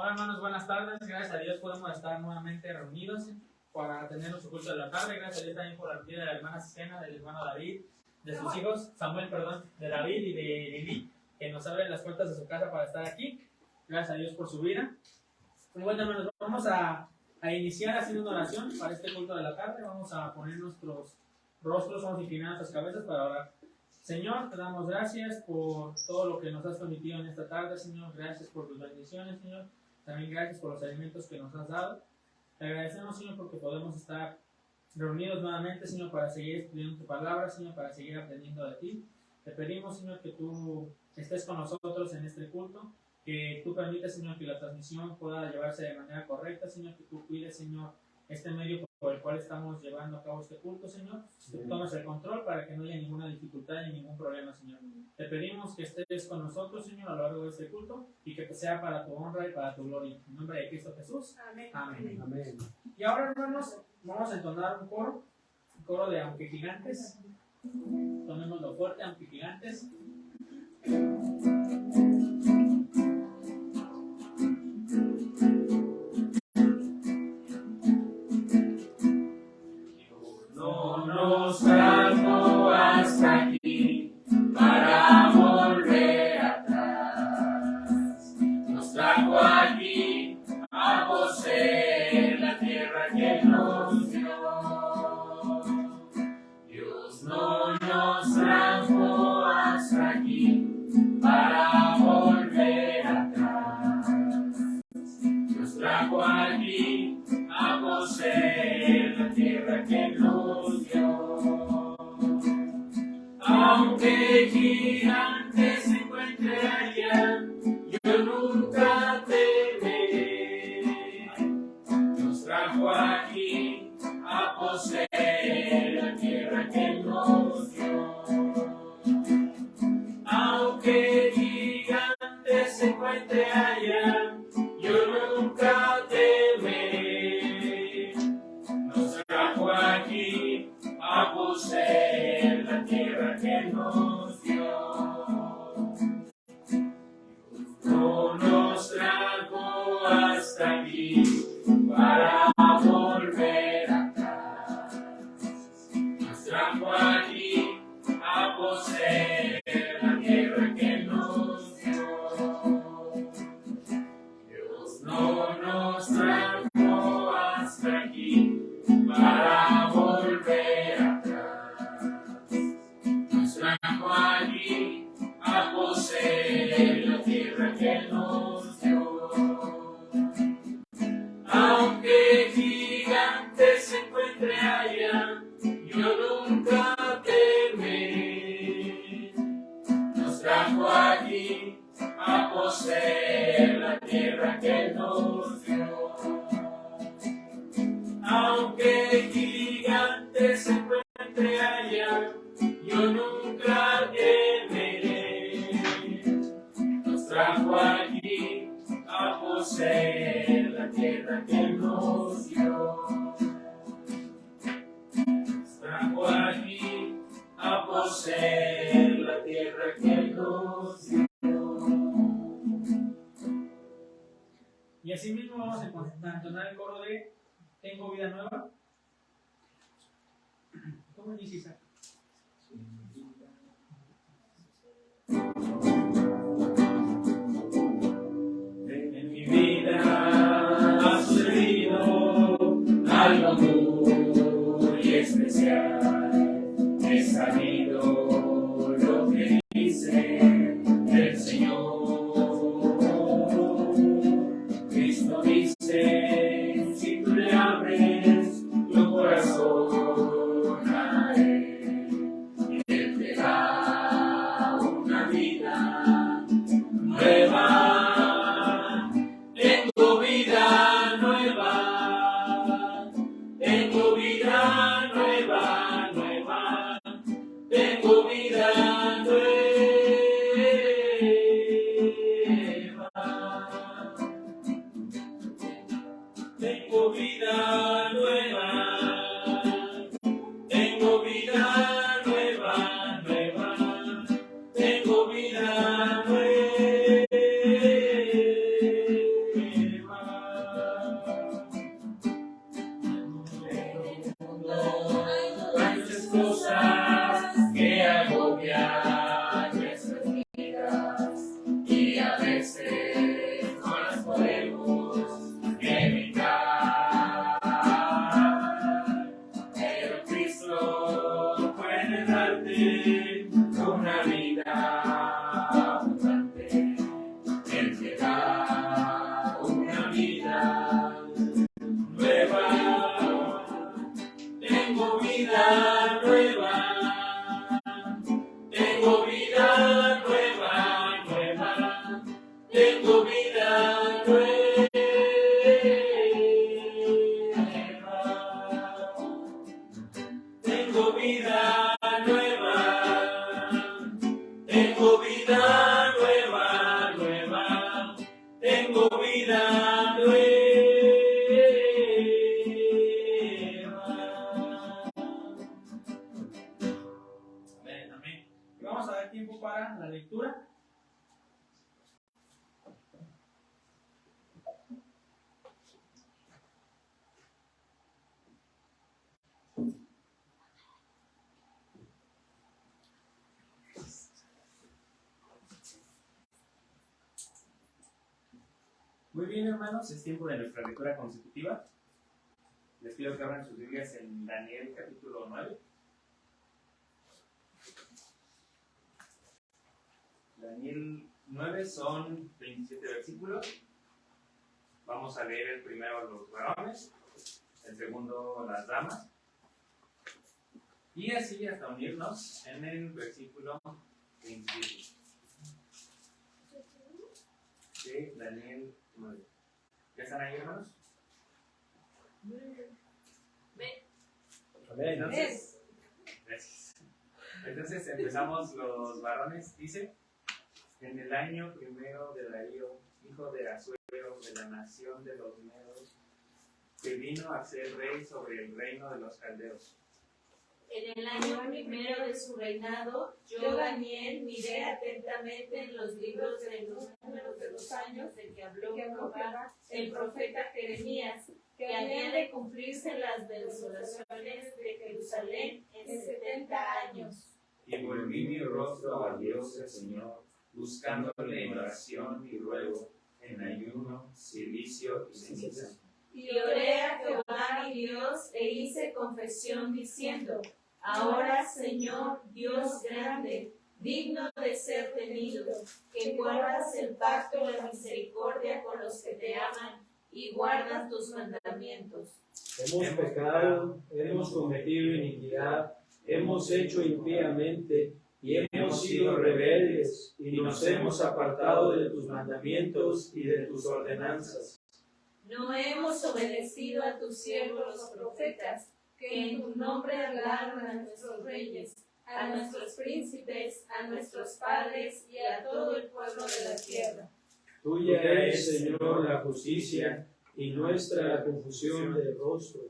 Hola hermanos, buenas tardes. Gracias a Dios podemos estar nuevamente reunidos para tener nuestro culto de la tarde. Gracias a Dios también por la vida de la hermana Cena, del hermano David, de sus hijos, Samuel, de David y de Lili, que nos abren las puertas de su casa para estar aquí. Gracias a Dios por su vida. Y bueno hermanos, vamos a iniciar haciendo una oración para este culto de la tarde. Vamos a poner nuestros rostros, vamos a inclinar nuestras cabezas para orar. Señor, te damos gracias por todo lo que nos has permitido en esta tarde, Señor. Gracias por tus bendiciones, Señor. También gracias por los alimentos que nos has dado. Te agradecemos, Señor, porque podemos estar reunidos nuevamente, Señor, para seguir estudiando tu palabra, Señor, para seguir aprendiendo de ti. Te pedimos, Señor, que tú estés con nosotros en este culto, que tú permitas, Señor, que la transmisión pueda llevarse de manera correcta, Señor, que tú cuides, Señor, este medio por el cual estamos llevando a cabo este culto, Señor. Que tú tomes el control para que no haya ninguna dificultad ni ningún problema, Señor. Te pedimos que estés con nosotros, Señor, a lo largo de este culto y que sea para tu honra y para tu gloria. En nombre de Cristo Jesús. Amén. Amén. Amén. Y ahora, hermanos, vamos a entonar un coro de Aunque Gigantes. Tomémoslo fuerte, Aunque Gigantes. No nos trajo hasta aquí para volver atrás. Nos trajo aquí a poseer la tierra que nos dio. Dios no nos trajo hasta aquí para volver atrás. Nos trajo aquí a poseer la tierra que nos dio. Aunque gigantes se encuentre allá, yo nunca temeré. Nos trajo aquí a poseer la tierra que nos dio. Aunque gigantes se encuentre allá, yo nunca temeré. Nos trajo aquí a poseer la tierra que nos dio. No nos trajo hasta aquí para volver atrás. Nos trajo aquí a poseer la tierra que nos dio. Dios no nos trajo hasta aquí para volver atrás. Nos trajo aquí a poseer la tierra que nos dio. Aunque gigante se encuentre allá, yo nunca temeré. Nos trajo aquí a poseer la tierra que nos dio. Aunque gigante se encuentre allá, yo nunca temeré. Nos trajo aquí a poseer la tierra que nos dio. Nos trajo aquí a poseer la tierra que nos dio. Y así mismo vamos a entonar el coro de Tengo Vida Nueva. ¿Cómo dice Isaac? En mi vida ha sucedido algo muy especial. He sabido lo que dice el Señor. Cristo dice, si tú le abres tu corazón a Él, Él te da una vida nueva. Tengo vida nueva. Tengo vida nueva, nueva. Tengo vida nueva. Tengo vida nueva, tengo vida nueva, nueva, tengo vida nueva. vida nueva. Amén, amén. Y vamos a dar tiempo para la lectura. Muy bien, hermanos, es tiempo de nuestra lectura consecutiva. Les pido que abran sus Biblias en Daniel capítulo 9. Daniel 9 son 27 versículos. Vamos a leer el primero los varones, el segundo las damas. Y así hasta unirnos en el versículo 27. De Daniel 9. ¿Ya están ahí, hermanos? Amén. Entonces, gracias. Entonces empezamos los varones. Dice: en el año primero de Darío, hijo de Asuero, de la nación de los Medos, que vino a ser rey sobre el reino de los caldeos. En el año primero de su reinado, yo, Daniel, miré atentamente en los libros del número de los años de que habló Jehová, el profeta Jeremías, que habían de cumplirse las desolaciones de Jerusalén en 70 años. Y volví mi rostro a Dios el Señor, buscándole en oración y ruego, en ayuno, silicio y ceniza. Y oré a Jehová mi Dios e hice confesión diciendo: ahora, Señor, Dios grande, digno de ser temido, que guardas el pacto y la misericordia con los que te aman y guardan tus mandamientos. Hemos pecado, hemos cometido iniquidad, hemos hecho impíamente y hemos sido rebeldes y nos hemos apartado de tus mandamientos y de tus ordenanzas. No hemos obedecido a tus siervos los profetas, que en tu nombre hablaron a nuestros reyes, a nuestros príncipes, a nuestros padres y a todo el pueblo de la tierra. Tuya es, Señor, la justicia y nuestra la confusión del rostro,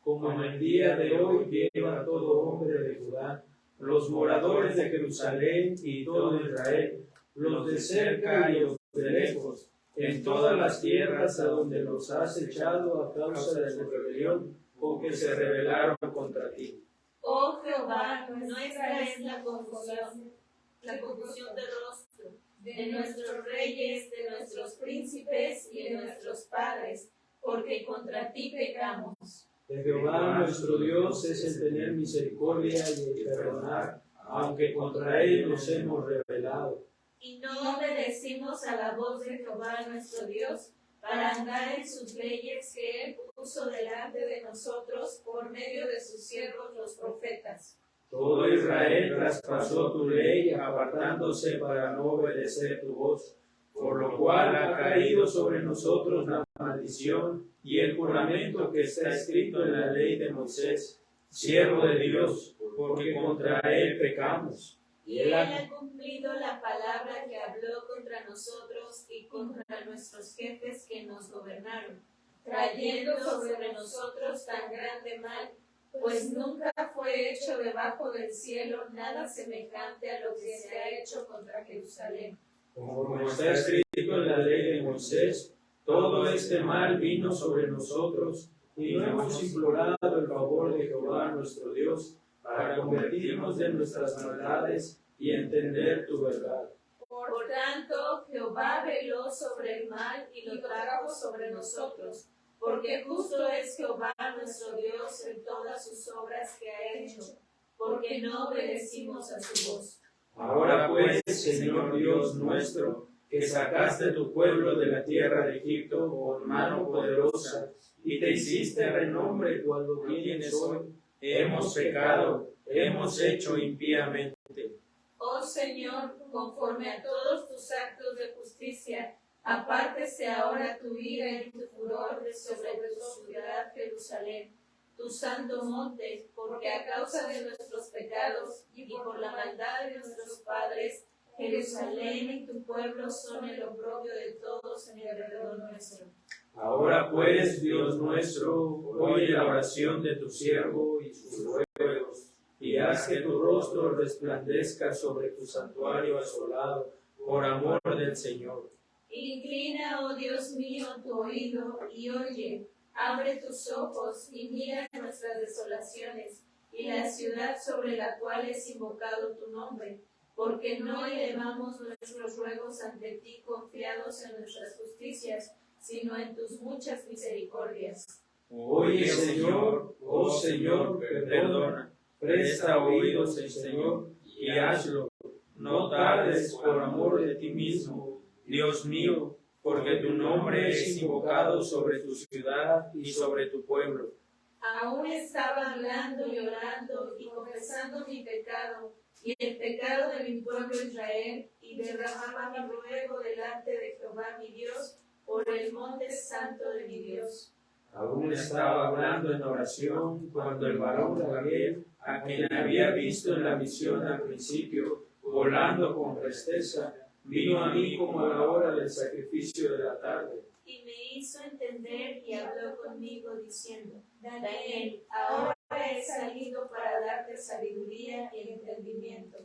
como en el día de hoy lleva todo hombre de Judá, los moradores de Jerusalén y todo Israel, los de cerca y los de lejos, en todas las tierras a donde los has echado a causa de su rebelión, o que se rebelaron contra ti. Oh Jehová, nuestra es la confusión de rostro, de nuestros reyes, de nuestros príncipes y de nuestros padres, porque contra ti pecamos. De Jehová nuestro Dios es el tener misericordia y el perdonar, aunque contra él nos hemos rebelado. Y no obedecimos a la voz de Jehová nuestro Dios, para andar en sus leyes que él puso delante de nosotros por medio de sus siervos los profetas. Todo Israel traspasó tu ley, apartándose para no obedecer tu voz, por lo cual ha caído sobre nosotros la maldición y el juramento que está escrito en la ley de Moisés, siervo de Dios, porque contra él pecamos. Y él ha cumplido la palabra que habló contra nosotros y contra nuestros jefes que nos gobernaron, trayendo sobre nosotros tan grande mal, pues nunca fue hecho debajo del cielo nada semejante a lo que se ha hecho contra Jerusalén. Como está escrito en la ley de Moisés, todo este mal vino sobre nosotros, y no hemos implorado el favor de Jehová nuestro Dios, para convertirnos de nuestras maldades y entender tu verdad. Por tanto, Jehová veló sobre el mal y lo trajo sobre nosotros, porque justo es Jehová nuestro Dios en todas sus obras que ha hecho, porque no obedecimos a su voz. Ahora pues, Señor Dios nuestro, que sacaste tu pueblo de la tierra de Egipto con mano poderosa, y te hiciste renombre cuando tienes hoy, hemos pecado, hemos hecho impíamente. Oh Señor, conforme a todos tus actos de justicia, apártese ahora tu ira y tu furor de sobre tu ciudad Jerusalén, tu santo monte, porque a causa de nuestros pecados y por la maldad de nuestros padres Jerusalén y tu pueblo son el oprobio de todos en alrededor nuestro. Ahora pues, Dios nuestro, oye la oración de tu siervo y sus ruegos, y haz que tu rostro resplandezca sobre tu santuario asolado, por amor del Señor. Inclina, oh Dios mío, tu oído y oye, abre tus ojos y mira nuestras desolaciones y la ciudad sobre la cual es invocado tu nombre, porque no elevamos nuestros ruegos ante ti confiados en nuestras justicias, sino en tus muchas misericordias. Oye, Señor, oh Señor, perdona, presta oídos, Señor, y hazlo. No tardes por amor de ti mismo, Dios mío, porque tu nombre es invocado sobre tu ciudad y sobre tu pueblo. Aún estaba hablando y orando y confesando mi pecado y el pecado de mi pueblo Israel, y derramaba mi ruego delante de Jehová mi Dios por el monte santo de mi Dios. Aún estaba hablando en oración cuando el varón Gabriel, a quien había visto en la visión al principio, volando con presteza, vino a mí como a la hora del sacrificio de la tarde. Y me hizo entender y habló conmigo diciendo: Daniel, ahora he salido para darte sabiduría y entendimiento.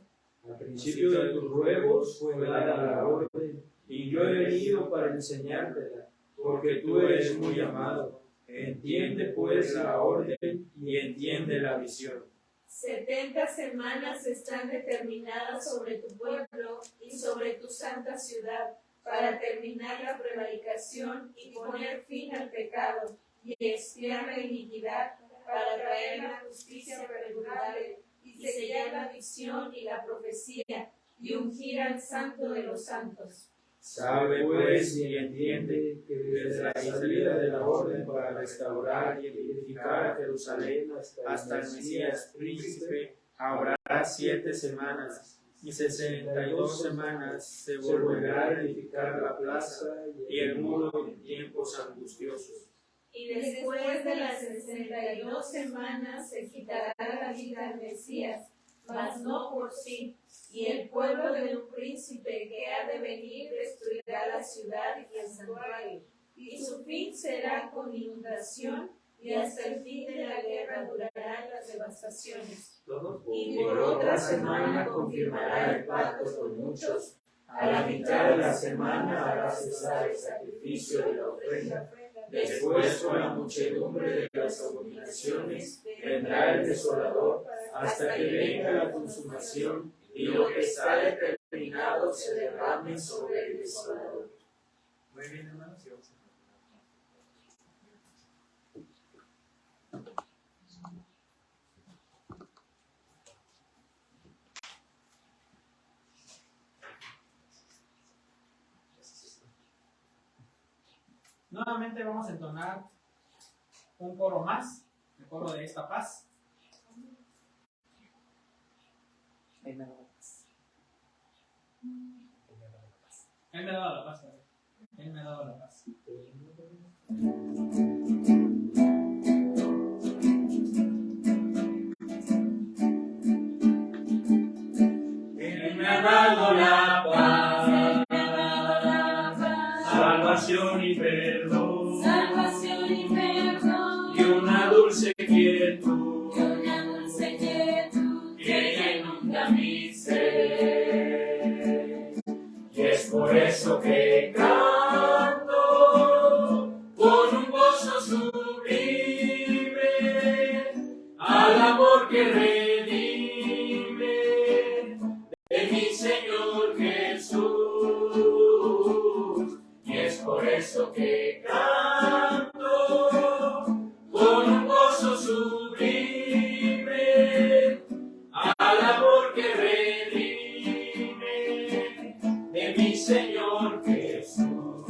Al principio de tus ruegos fue dada la orden, y yo he venido para enseñártela, porque tú eres muy amado. Entiende pues la orden y entiende la visión. 70 semanas están determinadas sobre tu pueblo y sobre tu santa ciudad, para terminar la prevaricación y poner fin al pecado, y expiar la iniquidad, para traer la justicia perdurable, y sellar la visión y la profecía, y ungir al santo de los santos. Sabe pues y entiende que desde la salida de la orden para restaurar y edificar a Jerusalén hasta el Mesías príncipe, habrá 7 semanas, y 62 semanas se volverá a edificar la plaza y el muro en tiempos angustiosos. Y después de las 62 semanas se quitará la vida al Mesías, mas no por sí, y el pueblo de un príncipe que ha de venir destruirá la ciudad y el santuario, y su fin será con inundación, y hasta el fin de la guerra durarán las devastaciones. Y por otra semana confirmará el pacto con muchos, a la mitad de la semana hará cesar el sacrificio de la ofrenda. Después, con la muchedumbre de las abominaciones, vendrá el desolador, hasta que venga la consumación, y lo que está determinado se derrame sobre el desolador. Muy bien, hermanos, y vamos a nuevamente vamos a entonar un coro más, el coro de esta paz. Él me ha dado la paz. Él me ha dado la paz. Él me ha dado la paz. Él me ha dado la paz. Salvación y perdón. Salvación y perdón. Y una dulce quietud. Que inunda mi ser. Y es por eso que canto con un gozo sublime al amor que redime de mi Señor Jesús. Y es por eso que canto con un gozo sublime al amor que redime de mi Señor Jesús.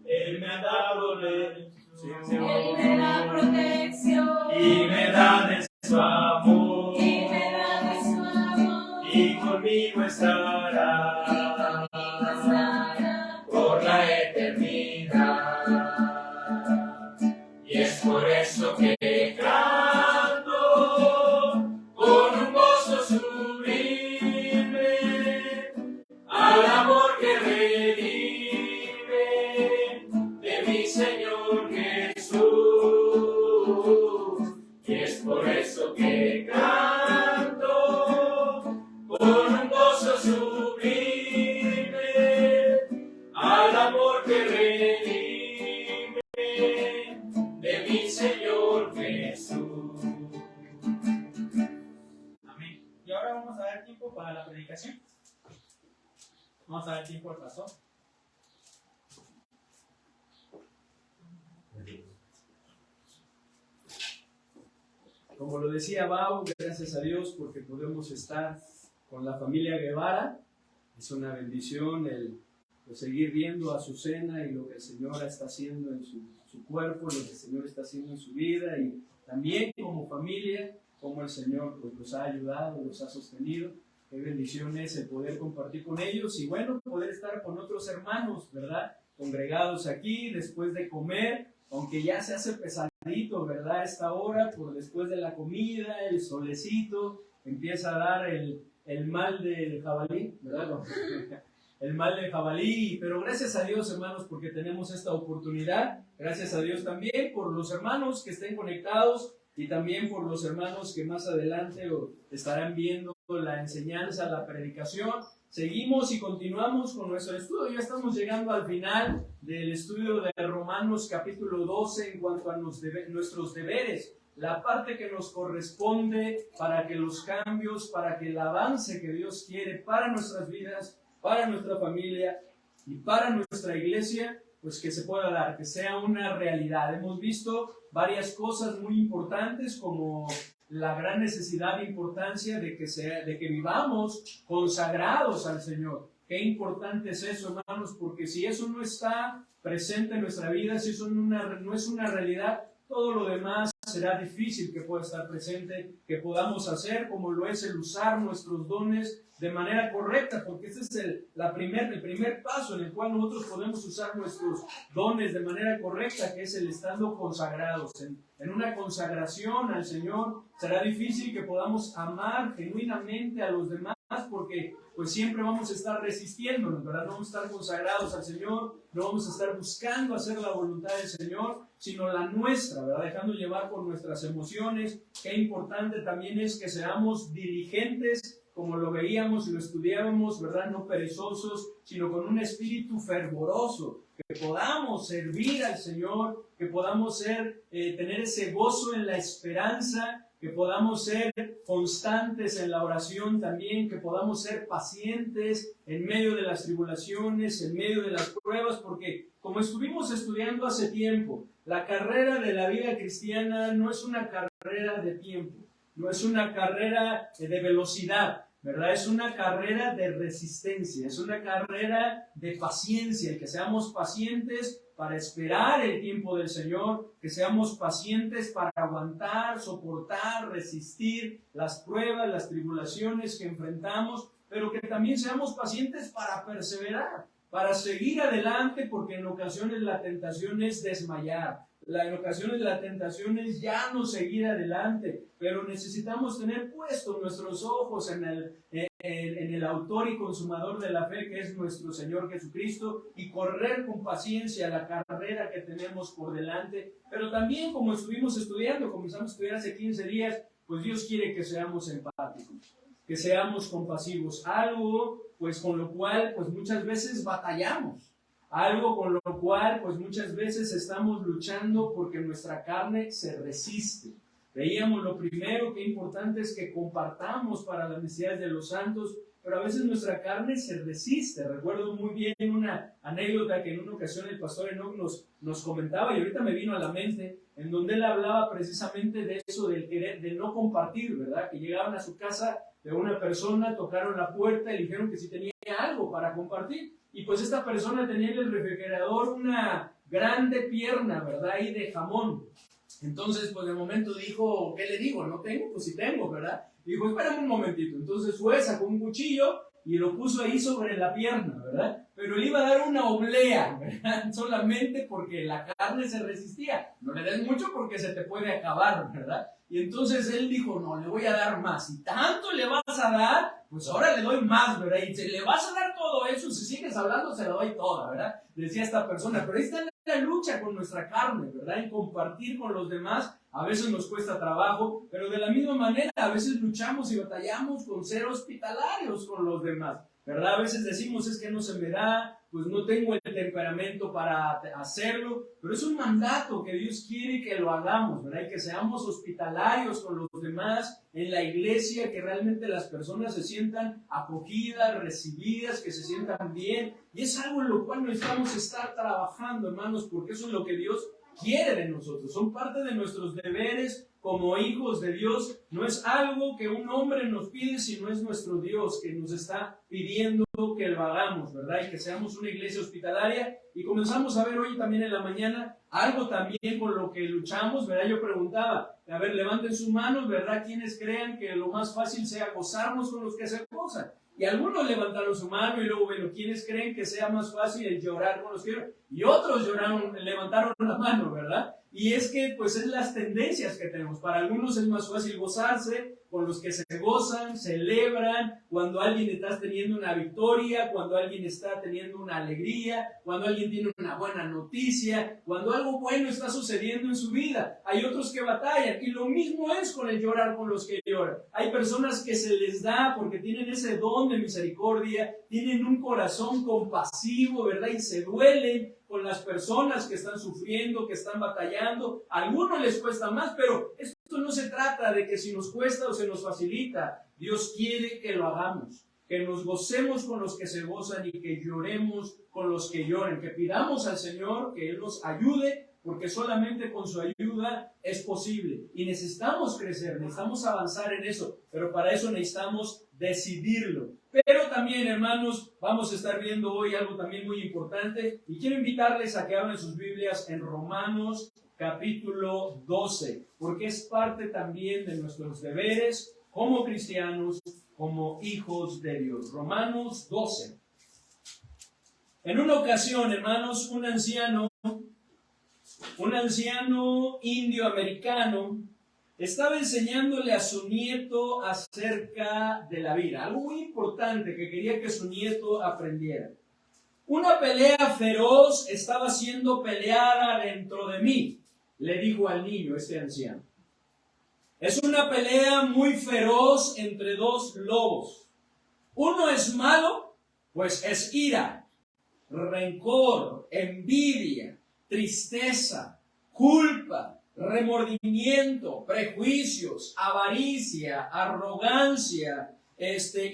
Él me ha dado lección, Él me da protección, y me da de su amor, y me da de su amor, y conmigo estará por la eternidad. Y es por eso que canto con un gozo sublime que redime de mi Señor Jesús. Amén. Y ahora vamos a dar tiempo para la predicación. Vamos a dar tiempo al pastor. Como lo decía Bau, gracias a Dios porque podemos estar con la familia Guevara. Es una bendición el seguir viendo a Azucena y lo que el Señor está haciendo en su cuerpo, lo que el Señor está haciendo en su vida, y también como familia, como el Señor pues, los ha ayudado, los ha sostenido. Qué bendición es el poder compartir con ellos y bueno, poder estar con otros hermanos, ¿verdad? Congregados aquí después de comer, aunque ya se hace pesadito, ¿verdad? Esta hora, por después de la comida, el solecito, empieza a dar el mal del jabalí, ¿verdad? El mal del jabalí, pero gracias a Dios, hermanos, porque tenemos esta oportunidad. Gracias a Dios también por los hermanos que estén conectados y también por los hermanos que más adelante estarán viendo la enseñanza, la predicación. Seguimos y continuamos con nuestro estudio. Ya estamos llegando al final del estudio de Romanos capítulo 12 en cuanto a nuestros deberes, la parte que nos corresponde para que los cambios, para que el avance que Dios quiere para nuestras vidas, para nuestra familia y para nuestra iglesia, pues que se pueda dar, que sea una realidad. Hemos visto varias cosas muy importantes como la gran necesidad e importancia de que vivamos consagrados al Señor. Qué importante es eso, hermanos, porque si eso no está presente en nuestra vida, si eso no es una realidad, todo lo demás será difícil que pueda estar presente, que podamos hacer como lo es el usar nuestros dones de manera correcta, porque ese es el primer paso en el cual nosotros podemos usar nuestros dones de manera correcta, que es el estando consagrados. En una consagración al Señor será difícil que podamos amar genuinamente a los demás, porque pues siempre vamos a estar resistiéndonos, ¿verdad? No vamos a estar consagrados al Señor, no vamos a estar buscando hacer la voluntad del Señor, sino la nuestra, ¿verdad? Dejando llevar por nuestras emociones. Qué importante también es que seamos diligentes, como lo veíamos y lo estudiábamos, ¿verdad? No perezosos, sino con un espíritu fervoroso, que podamos servir al Señor, que podamos tener ese gozo en la esperanza, que podamos ser constantes en la oración también, que podamos ser pacientes en medio de las tribulaciones, en medio de las pruebas, porque como estuvimos estudiando hace tiempo, la carrera de la vida cristiana no es una carrera de tiempo, no es una carrera de velocidad, ¿verdad? Es una carrera de resistencia, es una carrera de paciencia, que seamos pacientes para esperar el tiempo del Señor, que seamos pacientes para aguantar, soportar, resistir las pruebas, las tribulaciones que enfrentamos, pero que también seamos pacientes para perseverar, para seguir adelante, porque en ocasiones la tentación es desmayar. En ocasiones la tentación es ya no seguir adelante, pero necesitamos tener puestos nuestros ojos en el autor y consumador de la fe, que es nuestro Señor Jesucristo, y correr con paciencia la carrera que tenemos por delante. Pero también, como estuvimos estudiando, comenzamos a estudiar hace 15 días, pues Dios quiere que seamos empáticos, que seamos compasivos, algo pues con lo cual pues muchas veces batallamos. Algo con lo cual, pues muchas veces estamos luchando porque nuestra carne se resiste. Veíamos lo primero, que importante es que compartamos para las necesidades de los santos, pero a veces nuestra carne se resiste. Recuerdo muy bien una anécdota que en una ocasión el pastor Enoch nos comentaba, y ahorita me vino a la mente, en donde él hablaba precisamente de eso, de no compartir, ¿verdad? Que llegaban a su casa de una persona, tocaron la puerta y le dijeron que si tenía algo para compartir. Y pues esta persona tenía en el refrigerador una grande pierna, ¿verdad? Ahí de jamón. Entonces, pues de momento dijo, ¿qué le digo? ¿No tengo? Pues sí tengo, ¿verdad? Dijo, espérame un momentito. Entonces fue, sacó un cuchillo y lo puso ahí sobre la pierna, ¿verdad? Pero le iba a dar una oblea, ¿verdad? Solamente porque la carne se resistía. No le des mucho porque se te puede acabar, ¿verdad? Y entonces él dijo, no, le voy a dar más. Y tanto le vas a dar, pues ahora le doy más, ¿verdad? Y si le vas a dar todo eso, si sigues hablando, se lo doy toda, ¿verdad? Decía esta persona. Pero ahí está la lucha con nuestra carne, ¿verdad? En compartir con los demás. A veces nos cuesta trabajo, pero de la misma manera, a veces luchamos y batallamos con ser hospitalarios con los demás, ¿verdad? A veces decimos, es que no se me da, pues no tengo el temperamento para hacerlo, pero es un mandato que Dios quiere que lo hagamos, ¿verdad? Y que seamos hospitalarios con los demás en la iglesia, que realmente las personas se sientan acogidas, recibidas, que se sientan bien. Y es algo en lo cual necesitamos estar trabajando, hermanos, porque eso es lo que Dios quiere de nosotros. Son parte de nuestros deberes como hijos de Dios. No es algo que un hombre nos pide, sino es nuestro Dios que nos está pidiendo que lo hagamos, ¿verdad? Y que seamos una iglesia hospitalaria. Y comenzamos a ver hoy también en la mañana algo también con lo que luchamos, ¿verdad? Yo preguntaba, a ver, levanten sus manos, ¿verdad? Quienes crean que lo más fácil sea gozarnos con los que se gozan. Y algunos levantaron su mano y luego, bueno, ¿quiénes creen que sea más fácil el llorar con los que lloran? Y otros levantaron la mano, ¿verdad? Y es que, pues, es las tendencias que tenemos. Para algunos es más fácil gozarse con los que se gozan, celebran, cuando alguien está teniendo una victoria, cuando alguien está teniendo una alegría, cuando alguien tiene una buena noticia, cuando algo bueno está sucediendo en su vida. Hay otros que batallan, y lo mismo es con el llorar con los que lloran. Hay personas que se les da porque tienen ese don de misericordia, tienen un corazón compasivo, ¿verdad? Y se duelen con las personas que están sufriendo, que están batallando. A algunos les cuesta más, pero esto no se trata de que si nos cuesta o se nos facilita. Dios quiere que lo hagamos, que nos gocemos con los que se gozan y que lloremos con los que lloren, que pidamos al Señor que Él nos ayude, porque solamente con su ayuda es posible. Y necesitamos crecer, necesitamos avanzar en eso, pero para eso necesitamos decidirlo. Pero también, hermanos, vamos a estar viendo hoy algo también muy importante, y quiero invitarles a que abran sus Biblias en Romanos capítulo 12, porque es parte también de nuestros deberes como cristianos, como hijos de Dios. Romanos 12. En una ocasión, hermanos, un anciano indio-americano estaba enseñándole a su nieto acerca de la vida, algo muy importante que quería que su nieto aprendiera. Una pelea feroz estaba siendo peleada dentro de mí, le dijo al niño este anciano. Es una pelea muy feroz entre dos lobos. Uno es malo, pues es ira, rencor, envidia, tristeza, culpa, remordimiento, prejuicios, avaricia, arrogancia,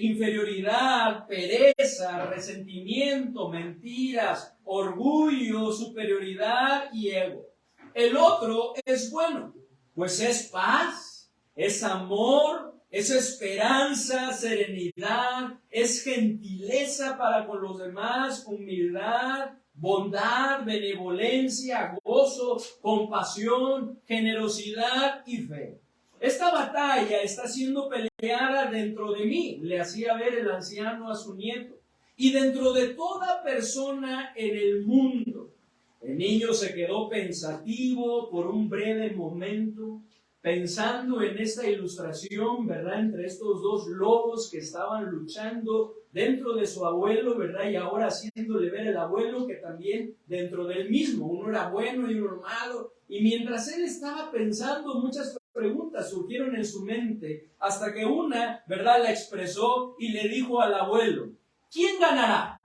inferioridad, pereza, resentimiento, mentiras, orgullo, superioridad y ego. El otro es bueno, pues es paz, es amor, es esperanza, serenidad, es gentileza para con los demás, humildad, bondad, benevolencia, gozo, compasión, generosidad y fe. Esta batalla está siendo peleada dentro de mí, le hacía ver el anciano a su nieto, y dentro de toda persona en el mundo. El niño se quedó pensativo por un breve momento, pensando en esta ilustración, ¿verdad? Entre estos dos lobos que estaban luchando dentro de su abuelo, ¿verdad? Y ahora haciéndole ver el abuelo que también dentro del mismo, uno era bueno y uno era malo. Y mientras él estaba pensando, muchas preguntas surgieron en su mente, hasta que una, ¿verdad?, la expresó y le dijo al abuelo, ¿quién ganará?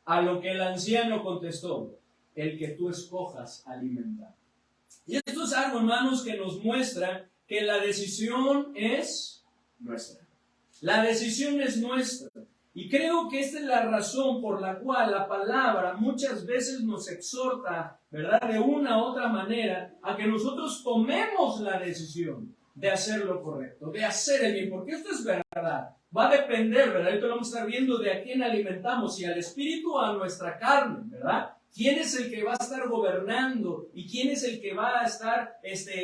A lo que el anciano contestó, el que tú escojas alimentar. Y esto es algo, hermanos, que nos muestra que la decisión es nuestra. La decisión es nuestra. Y creo que esta es la razón por la cual la palabra muchas veces nos exhorta, ¿verdad?, de una u otra manera, a que nosotros tomemos la decisión de hacer lo correcto, de hacer el bien, porque esto es verdad. Va a depender, ¿verdad? Esto lo vamos a estar viendo de a quién alimentamos, si al espíritu o a nuestra carne, ¿verdad? ¿Quién es el que va a estar gobernando? ¿Y quién es el que va a estar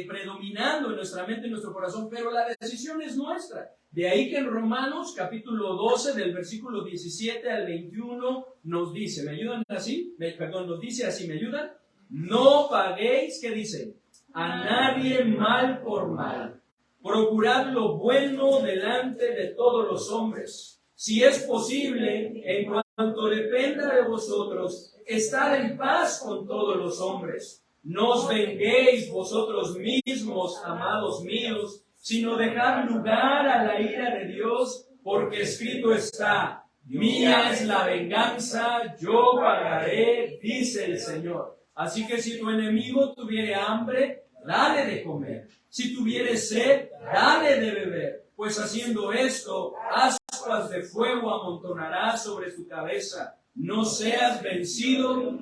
predominando en nuestra mente, en nuestro corazón? Pero la decisión es nuestra. De ahí que en Romanos, capítulo 12, del versículo 17 al 21, nos dice, ¿me ayudan así? Nos dice así, ¿me ayudan? No paguéis, ¿qué dice? A nadie mal por mal. Procurad lo bueno delante de todos los hombres. Si es posible, en cuanto dependa de vosotros, estar en paz con todos los hombres. No os venguéis vosotros mismos, amados míos, sino dejad lugar a la ira de Dios, porque escrito está, Mía es la venganza, yo pagaré, dice el Señor. Así que si tu enemigo tuviere hambre, dale de comer. Si tuviere sed, dale de beber. Pues haciendo esto, ascuas de fuego amontonarás sobre su cabeza. No seas vencido,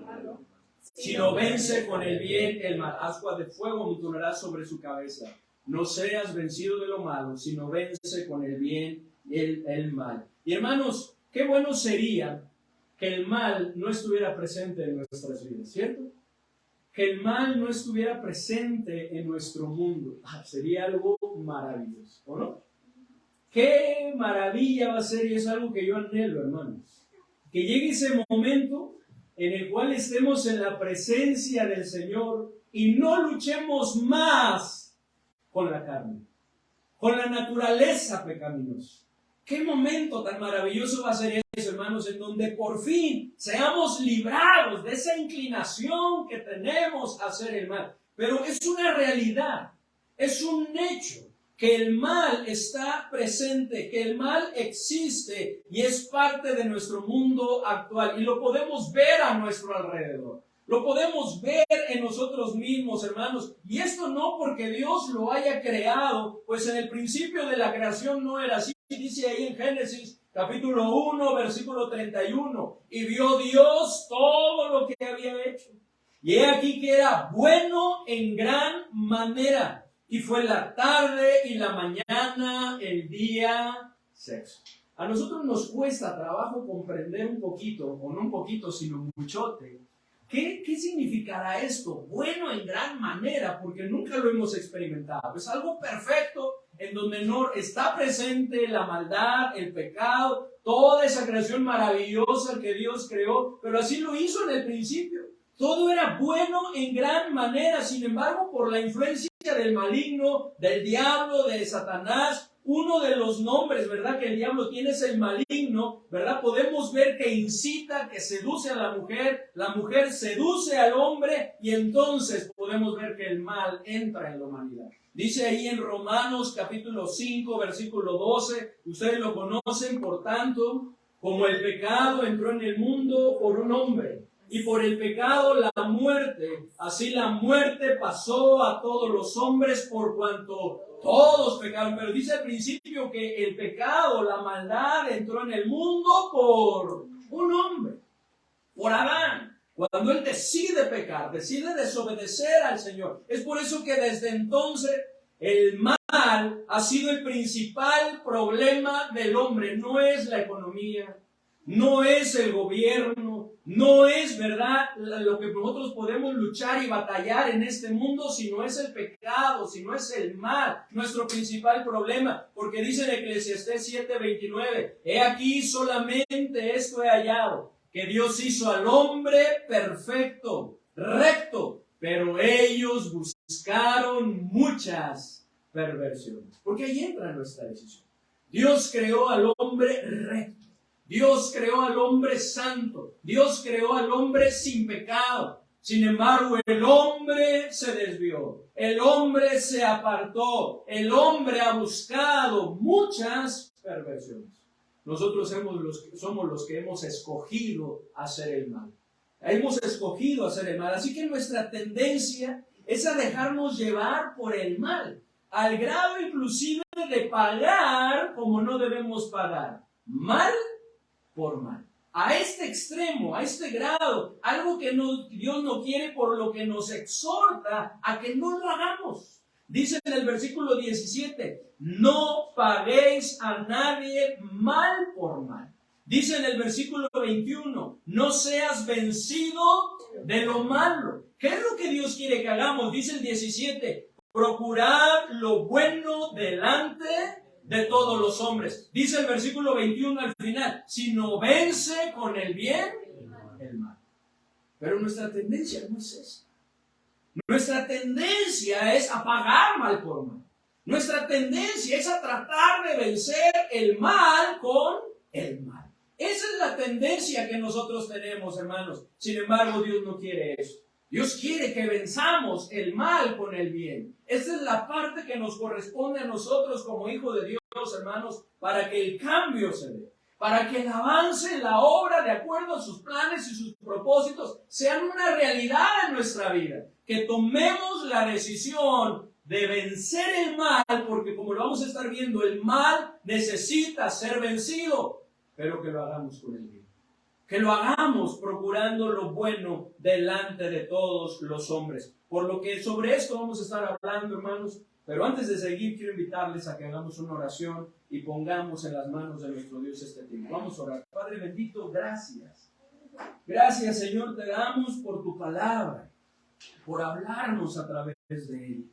sino vence con el bien el mal. Ascuas de fuego amontonarás sobre su cabeza. No seas vencido de lo malo, sino vence con el bien el mal. Y hermanos, qué bueno sería que el mal no estuviera presente en nuestras vidas, ¿cierto? Que el mal no estuviera presente en nuestro mundo. Sería algo maravilloso, ¿o no? Qué maravilla va a ser, y es algo que yo anhelo, hermanos. Que llegue ese momento en el cual estemos en la presencia del Señor y no luchemos más con la carne, con la naturaleza pecaminosa. Qué momento tan maravilloso va a ser eso, hermanos, en donde por fin seamos librados de esa inclinación que tenemos a hacer el mal. Pero es una realidad, es un hecho que el mal está presente, que el mal existe y es parte de nuestro mundo actual. Y lo podemos ver a nuestro alrededor. Lo podemos ver en nosotros mismos, hermanos. Y esto no porque Dios lo haya creado, pues en el principio de la creación no era así. Dice ahí en Génesis, capítulo 1, versículo 31. Y vio Dios todo lo que había hecho. Y he aquí que era bueno en gran manera. Y fue la tarde y la mañana, el día sexto. A nosotros nos cuesta trabajo comprender un poquito, o no un poquito, sino muchote. ¿Qué significará esto? Bueno en gran manera, porque nunca lo hemos experimentado. Es algo perfecto en donde no está presente la maldad, el pecado, toda esa creación maravillosa que Dios creó, pero así lo hizo en el principio. Todo era bueno en gran manera, sin embargo, por la influencia del maligno, del diablo, de Satanás, uno de los nombres, ¿verdad?, que el diablo tiene es el maligno, ¿verdad? Podemos ver que incita, que seduce a la mujer seduce al hombre, y entonces podemos ver que el mal entra en la humanidad. Dice ahí en Romanos capítulo 5, versículo 12, ustedes lo conocen, por tanto, como el pecado entró en el mundo por un hombre, y por el pecado la muerte, así la muerte pasó a todos los hombres por cuanto todos pecaron. Pero dice al principio que el pecado, la maldad entró en el mundo por un hombre, por Adán. Cuando él decide pecar, decide desobedecer al Señor. Es por eso que desde entonces el mal ha sido el principal problema del hombre. No es la economía, no es el gobierno, no es, ¿verdad?, lo que nosotros podemos luchar y batallar en este mundo, sino es el pecado, sino es el mal, nuestro principal problema. Porque dice en Eclesiastés 7:29, he aquí solamente esto he hallado, que Dios hizo al hombre perfecto, recto, pero ellos buscaron muchas perversiones. Porque ahí entra nuestra decisión. Dios creó al hombre recto. Dios creó al hombre santo. Dios creó al hombre sin pecado. Sin embargo, el hombre se desvió. El hombre se apartó. El hombre ha buscado muchas perversiones. Nosotros somos los que hemos escogido hacer el mal. Hemos escogido hacer el mal. Así que nuestra tendencia es a dejarnos llevar por el mal, al grado inclusive de pagar como no debemos pagar. Mal por mal. A este extremo, a este grado, algo que Dios no quiere, por lo que nos exhorta a que no lo hagamos. Dice en el versículo 17, no paguéis a nadie mal por mal. Dice en el versículo 21, no seas vencido de lo malo. ¿Qué es lo que Dios quiere que hagamos? Dice el 17, procurad lo bueno delante de todos los hombres. Dice el versículo 21 al final, sino vence con el bien el mal. Pero nuestra tendencia no es esa. Nuestra tendencia es a pagar mal por mal. Nuestra tendencia es a tratar de vencer el mal con el mal. Esa es la tendencia que nosotros tenemos, hermanos. Sin embargo, Dios no quiere eso. Dios quiere que venzamos el mal con el bien. Esa es la parte que nos corresponde a nosotros como hijos de Dios, hermanos, para que el cambio se dé, para que el avance en la obra, de acuerdo a sus planes y sus propósitos, sean una realidad en nuestra vida. Que tomemos la decisión de vencer el mal, porque como lo vamos a estar viendo, el mal necesita ser vencido, pero que lo hagamos con el bien. Que lo hagamos procurando lo bueno delante de todos los hombres. Por lo que sobre esto vamos a estar hablando, hermanos. Pero antes de seguir, quiero invitarles a que hagamos una oración y pongamos en las manos de nuestro Dios este tiempo. Vamos a orar. Padre bendito, gracias. Gracias, Señor, te damos por tu palabra, por hablarnos a través de ella.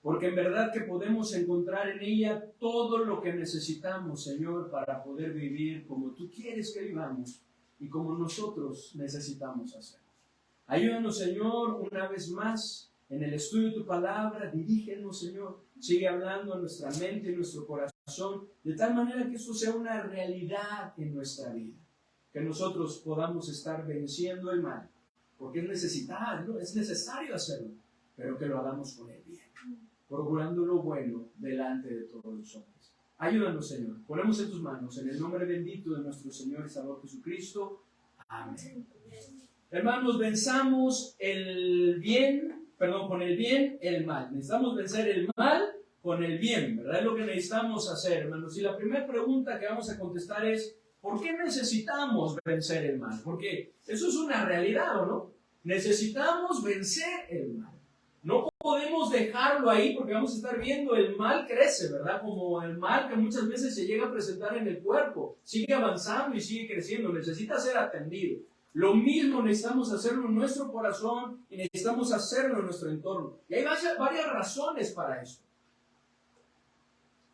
Porque en verdad que podemos encontrar en ella todo lo que necesitamos, Señor, para poder vivir como tú quieres que vivamos y como nosotros necesitamos hacer. Ayúdanos, Señor, una vez más en el estudio de tu palabra. Dirígenos, Señor. Sigue hablando a nuestra mente y nuestro corazón, de tal manera que esto sea una realidad en nuestra vida. Que nosotros podamos estar venciendo el mal, porque es necesario hacerlo, pero que lo hagamos con el bien, procurando lo bueno delante de todos los hombres. Ayúdanos, Señor. Ponemos en tus manos, en el nombre bendito de nuestro Señor y Salvador Jesucristo. Amén. Hermanos, venzamos con el bien el mal. Necesitamos vencer el mal con el bien, ¿verdad? Es lo que necesitamos hacer, hermanos. Y la primera pregunta que vamos a contestar es, ¿por qué necesitamos vencer el mal? Porque eso es una realidad, ¿o no? Necesitamos vencer el mal. No podemos dejarlo ahí porque vamos a estar viendo el mal crece, ¿verdad? Como el mal que muchas veces se llega a presentar en el cuerpo. Sigue avanzando y sigue creciendo. Necesita ser atendido. Lo mismo necesitamos hacerlo en nuestro corazón y necesitamos hacerlo en nuestro entorno. Y hay varias razones para esto.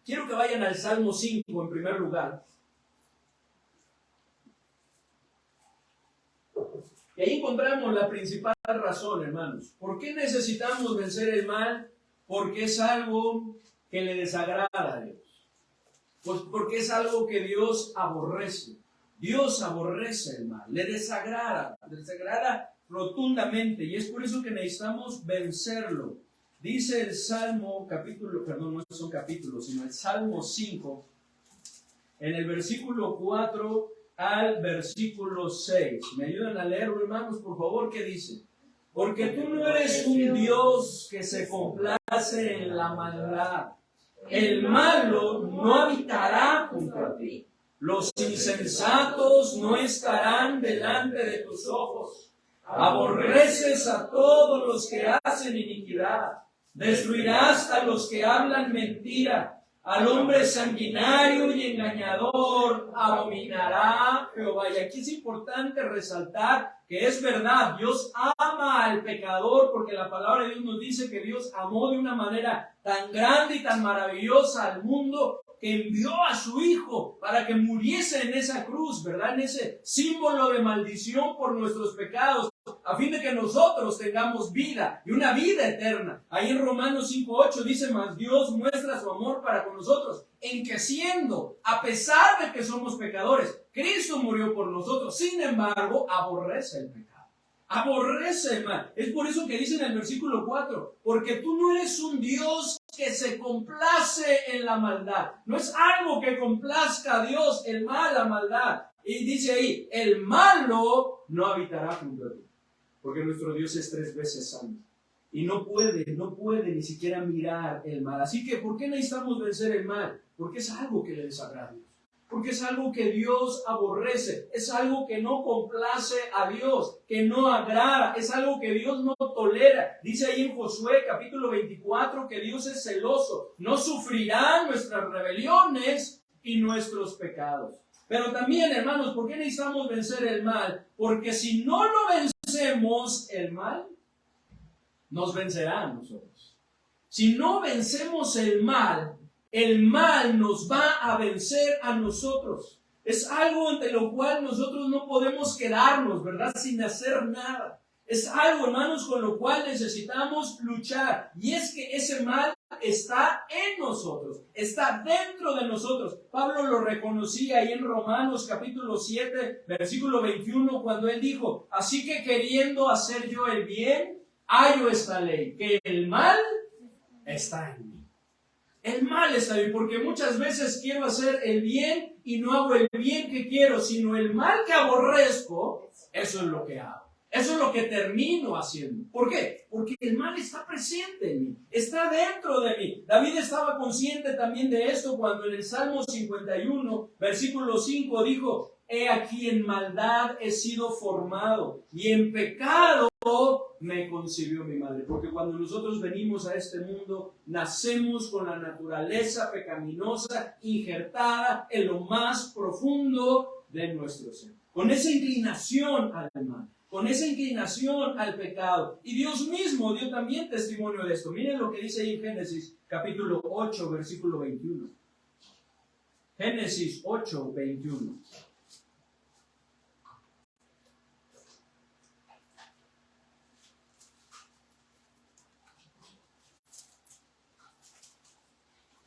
Quiero que vayan al Salmo 5 en primer lugar. Y ahí encontramos la principal razón, hermanos. ¿Por qué necesitamos vencer el mal? Porque es algo que le desagrada a Dios. Pues porque es algo que Dios aborrece. Dios aborrece el mal, le desagrada rotundamente, y es por eso que necesitamos vencerlo. Dice el Salmo, no son capítulos, sino el Salmo 5, en el versículo 4 al versículo 6. ¿Me ayudan a leerlo, hermanos, por favor? ¿Qué dice? Porque tú no eres un Dios que se complace en la maldad. El malo no habitará junto a ti. Los insensatos no estarán delante de tus ojos. Aborreces a todos los que hacen iniquidad. Destruirás a los que hablan mentira. Al hombre sanguinario y engañador abominará Jehová. Y aquí es importante resaltar que es verdad, Dios ama al pecador, porque la palabra de Dios nos dice que Dios amó de una manera tan grande y tan maravillosa al mundo, que envió a su Hijo para que muriese en esa cruz, ¿verdad? En ese símbolo de maldición por nuestros pecados, a fin de que nosotros tengamos vida y una vida eterna. Ahí en Romanos 5:8 dice, mas Dios muestra su amor para con nosotros, en que siendo, a pesar de que somos pecadores, Cristo murió por nosotros. Sin embargo, aborrece el pecado. Aborrece el mal. Es por eso que dice en el versículo 4, porque tú no eres un Dios que se complace en la maldad. No es algo que complazca a Dios, el mal, la maldad. Y dice ahí, el malo no habitará junto a ti. Porque nuestro Dios es 3 veces santo. Y no puede ni siquiera mirar el mal. Así que, ¿por qué necesitamos vencer el mal? Porque es algo que le desagrada a Dios. Porque es algo que Dios aborrece, es algo que no complace a Dios, que no agrada, es algo que Dios no tolera. Dice ahí en Josué capítulo 24 que Dios es celoso, no sufrirá nuestras rebeliones y nuestros pecados. Pero también, hermanos, ¿por qué necesitamos vencer el mal? Porque si no lo vencemos, el mal nos vencerá a nosotros. Si no vencemos el mal nos va a vencer a nosotros. Es algo ante lo cual nosotros no podemos quedarnos, ¿verdad? Sin hacer nada. Es algo, hermanos, con lo cual necesitamos luchar. Y es que ese mal está en nosotros, está dentro de nosotros. Pablo lo reconocía ahí en Romanos capítulo 7, versículo 21, cuando él dijo, así que queriendo hacer yo el bien, hallo esta ley, que el mal está en mí. El mal está bien, porque muchas veces quiero hacer el bien y no hago el bien que quiero, sino el mal que aborrezco, eso es lo que hago. Eso es lo que termino haciendo. ¿Por qué? Porque el mal está presente en mí, está dentro de mí. David estaba consciente también de esto cuando en el Salmo 51, versículo 5 dijo: he aquí en maldad he sido formado y en pecado me concibió mi madre. Porque cuando nosotros venimos a este mundo, nacemos con la naturaleza pecaminosa injertada en lo más profundo de nuestro ser. Con esa inclinación al mal, con esa inclinación al pecado. Y Dios mismo dio también testimonio de esto. Miren lo que dice ahí en Génesis capítulo 8, versículo 21. Génesis 8, 21.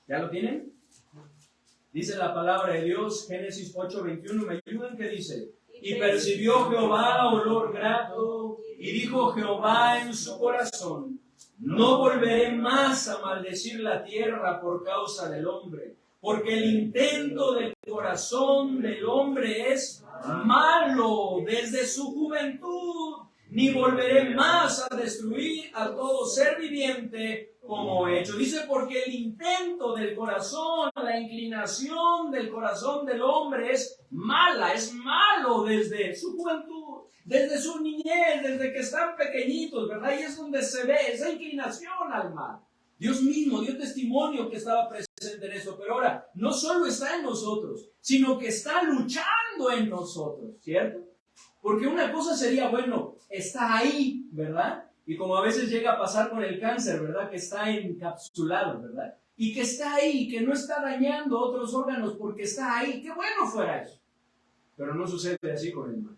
¿Ya lo tienen? Dice la palabra de Dios, Génesis 8, 21. ¿Me ayudan? ¿Qué dice? Y percibió Jehová olor grato, y dijo Jehová en su corazón: no volveré más a maldecir la tierra por causa del hombre, porque el intento del corazón del hombre es malo desde su juventud, ni volveré más a destruir a todo ser viviente como he hecho. Dice, porque el intento del corazón, la inclinación del corazón del hombre es mala, es malo desde su juventud, desde su niñez, desde que están pequeñitos, ¿verdad? Y es donde se ve esa inclinación al mal. Dios mismo dio testimonio que estaba presente en eso, pero ahora no solo está en nosotros, sino que está luchando en nosotros, ¿cierto? Porque una cosa sería, bueno, está ahí, ¿verdad? Y como a veces llega a pasar con el cáncer, ¿verdad? Que está encapsulado, ¿verdad? Y que está ahí, que no está dañando otros órganos porque está ahí. ¡Qué bueno fuera eso! Pero no sucede así con el mal.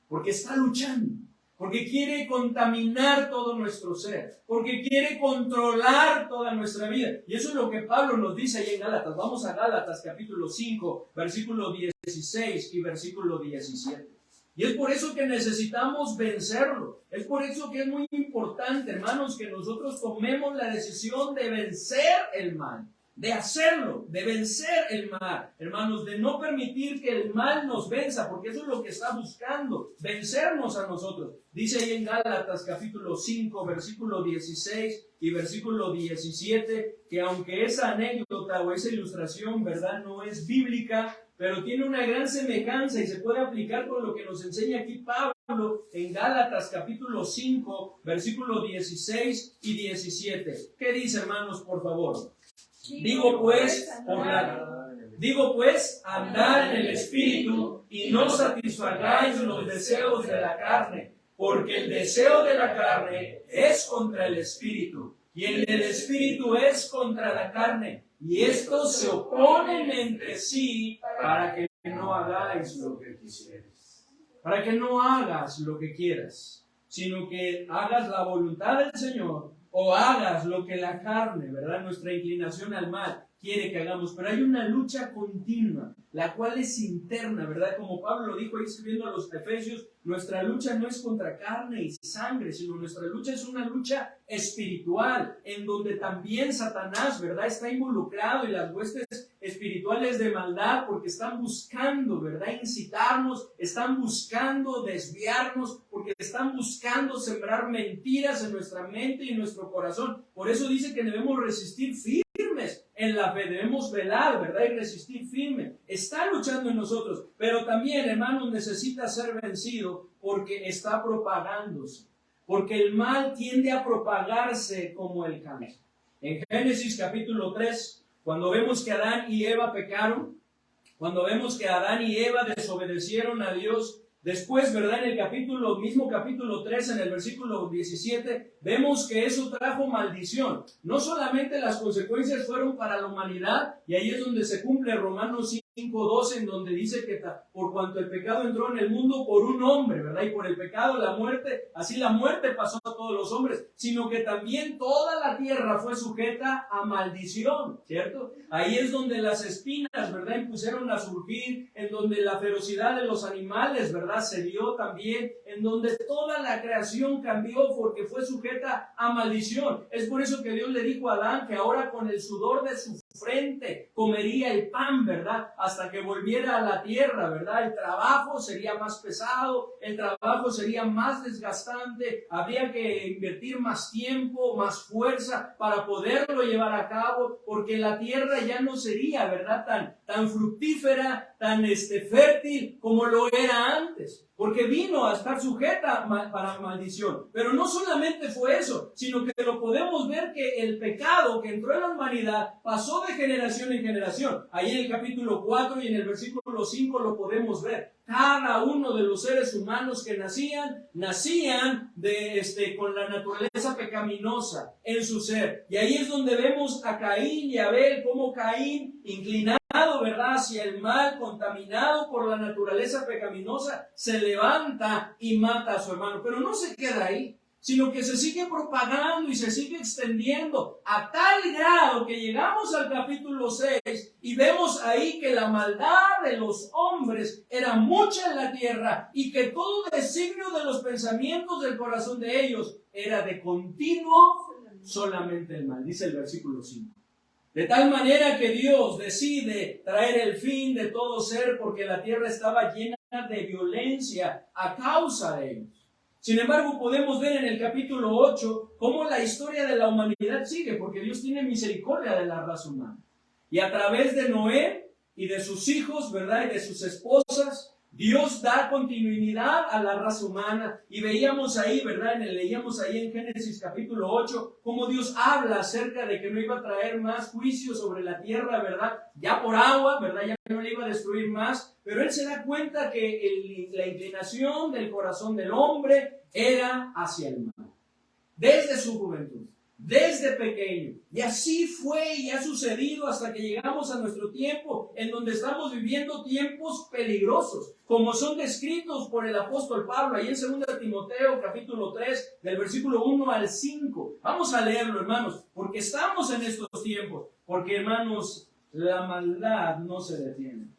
Porque está luchando. Porque quiere contaminar todo nuestro ser. Porque quiere controlar toda nuestra vida. Y eso es lo que Pablo nos dice ahí en Gálatas. Vamos a Gálatas capítulo 5, versículo 16 y versículo 17. Y es por eso que necesitamos vencerlo. Es por eso que es muy importante, hermanos, que nosotros tomemos la decisión de vencer el mal. De hacerlo, de vencer el mal. Hermanos, de no permitir que el mal nos venza, porque eso es lo que está buscando, vencernos a nosotros. Dice ahí en Gálatas capítulo 5, versículo 16 y versículo 17, que aunque esa anécdota o esa ilustración, ¿verdad?, no es bíblica, pero tiene una gran semejanza y se puede aplicar con lo que nos enseña aquí Pablo en Gálatas capítulo 5, versículos 16 y 17. ¿Qué dice, hermanos, por favor? Digo pues, andad en el Espíritu y no satisfagáis los deseos de la carne, porque el deseo de la carne es contra el Espíritu, y el del Espíritu es contra la carne. Y estos se oponen entre sí para que no hagáis lo que quisieras. Para que no hagas lo que quieras, sino que hagas la voluntad del Señor o hagas lo que la carne, ¿verdad? Nuestra inclinación al mal quiere que hagamos. Pero hay una lucha continua, la cual es interna, ¿verdad? Como Pablo lo dijo ahí escribiendo a los Efesios, nuestra lucha no es contra carne y sangre, sino nuestra lucha es una lucha espiritual, en donde también Satanás, ¿verdad?, está involucrado, y las huestes espirituales de maldad, porque están buscando, ¿verdad?, incitarnos, están buscando desviarnos, porque están buscando sembrar mentiras en nuestra mente y en nuestro corazón. Por eso dice que debemos resistir firmes en la fe, debemos velar, ¿verdad?, y resistir firme. Está luchando en nosotros, pero también, hermanos, necesita ser vencido porque está propagándose, porque el mal tiende a propagarse como el cáncer. En Génesis capítulo 3, cuando vemos que Adán y Eva pecaron, cuando vemos que Adán y Eva desobedecieron a Dios, después, ¿verdad?, en el mismo capítulo 3, en el versículo 17, vemos que eso trajo maldición. No solamente las consecuencias fueron para la humanidad, y ahí es donde se cumple Romanos 5:12, en donde dice que por cuanto el pecado entró en el mundo por un hombre, ¿verdad?, y por el pecado la muerte, así la muerte pasó a todos los hombres, sino que también toda la tierra fue sujeta a maldición, ¿cierto? Ahí es donde las espinas, ¿verdad?, empezaron a surgir, en donde la ferocidad de los animales, ¿verdad?, se dio también, en donde toda la creación cambió porque fue sujeta a maldición. Es por eso que Dios le dijo a Adán que ahora con el sudor de su frente, comería el pan, ¿verdad? Hasta que volviera a la tierra, ¿verdad? El trabajo sería más pesado, el trabajo sería más desgastante, habría que invertir más tiempo, más fuerza para poderlo llevar a cabo, porque la tierra ya no sería, ¿verdad? Tan fructífera, tan fértil como lo era antes. Porque vino a estar sujeta para maldición. Pero no solamente fue eso, sino que lo podemos ver que el pecado que entró en la humanidad pasó de generación en generación. Ahí en el capítulo 4 y en el versículo 5 lo podemos ver. Cada uno de los seres humanos que nacían con la naturaleza pecaminosa en su ser. Y ahí es donde vemos a Caín y Abel, como Caín, inclinado, ¿verdad?, hacia el mal, contaminado por la naturaleza pecaminosa, se levanta y mata a su hermano. Pero no se queda ahí, sino que se sigue propagando y se sigue extendiendo a tal grado que llegamos al capítulo 6 y vemos ahí que la maldad de los hombres era mucha en la tierra y que todo designio de los pensamientos del corazón de ellos era de continuo solamente el mal. Dice el versículo 5. De tal manera que Dios decide traer el fin de todo ser porque la tierra estaba llena de violencia a causa de ellos. Sin embargo, podemos ver en el capítulo 8 cómo la historia de la humanidad sigue, porque Dios tiene misericordia de la raza humana. Y a través de Noé y de sus hijos, ¿verdad?, y de sus esposas, Dios da continuidad a la raza humana. Y veíamos ahí, ¿verdad?, leíamos ahí en Génesis capítulo 8, cómo Dios habla acerca de que no iba a traer más juicio sobre la tierra, ¿verdad?, ya por agua, ¿verdad?, ya no le iba a destruir más. Pero Él se da cuenta que la inclinación del corazón del hombre era hacia el mal, desde su juventud, desde pequeño. Y así fue y ha sucedido hasta que llegamos a nuestro tiempo, en donde estamos viviendo tiempos peligrosos, como son descritos por el apóstol Pablo, ahí en 2 Timoteo capítulo 3, del versículo 1 al 5. Vamos a leerlo, hermanos, porque estamos en estos tiempos. Porque, hermanos, la maldad no se detiene.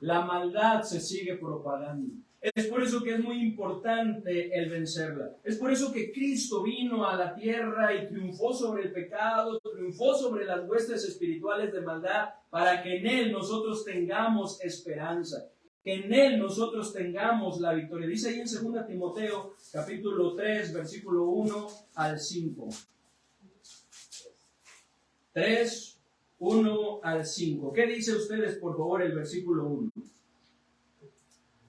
La maldad se sigue propagando. Es por eso que es muy importante el vencerla. Es por eso que Cristo vino a la tierra y triunfó sobre el pecado, triunfó sobre las huestes espirituales de maldad, para que en Él nosotros tengamos esperanza, que en Él nosotros tengamos la victoria. Dice ahí en 2 Timoteo, capítulo 3, versículo 1 al 5. 3, 1 al 5. ¿Qué dice ustedes, por favor, el versículo 1?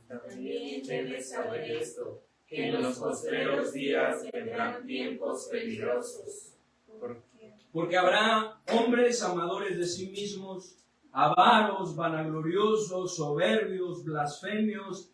También debes saber esto, que en los postreros días vendrán tiempos peligrosos. Porque habrá hombres amadores de sí mismos, avaros, vanagloriosos, soberbios, blasfemos,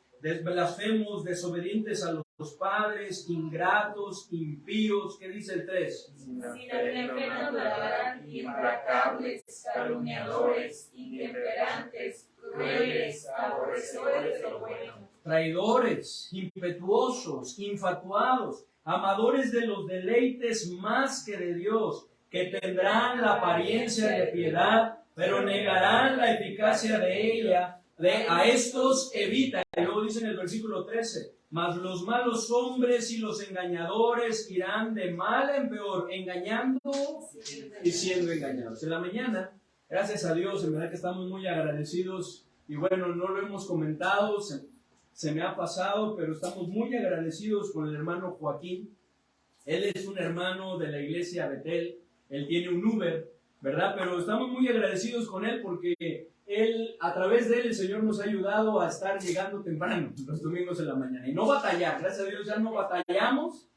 desobedientes a los padres, ingratos, impíos. ¿Qué dice el 3? sin afecto nada, implacables, calumniadores, intemperantes, crueles, aborrecedores de lo bueno, traidores, impetuosos, infatuados, amadores de los deleites más que de Dios, que tendrán la apariencia de piedad, pero negarán la eficacia de ella. A estos evita. Y luego dice en el versículo 13, mas los malos hombres y los engañadores irán de mal en peor, engañando y siendo engañados. En la mañana, gracias a Dios, en verdad que estamos muy agradecidos. Y bueno, no lo hemos comentado, se me ha pasado, pero estamos muy agradecidos con el hermano Joaquín. Él es un hermano de la iglesia Betel, él tiene un Uber, ¿verdad? Pero estamos muy agradecidos con él porque a través de él el Señor nos ha ayudado a estar llegando temprano los domingos en la mañana y no batallar. Gracias a Dios ya no batallamos,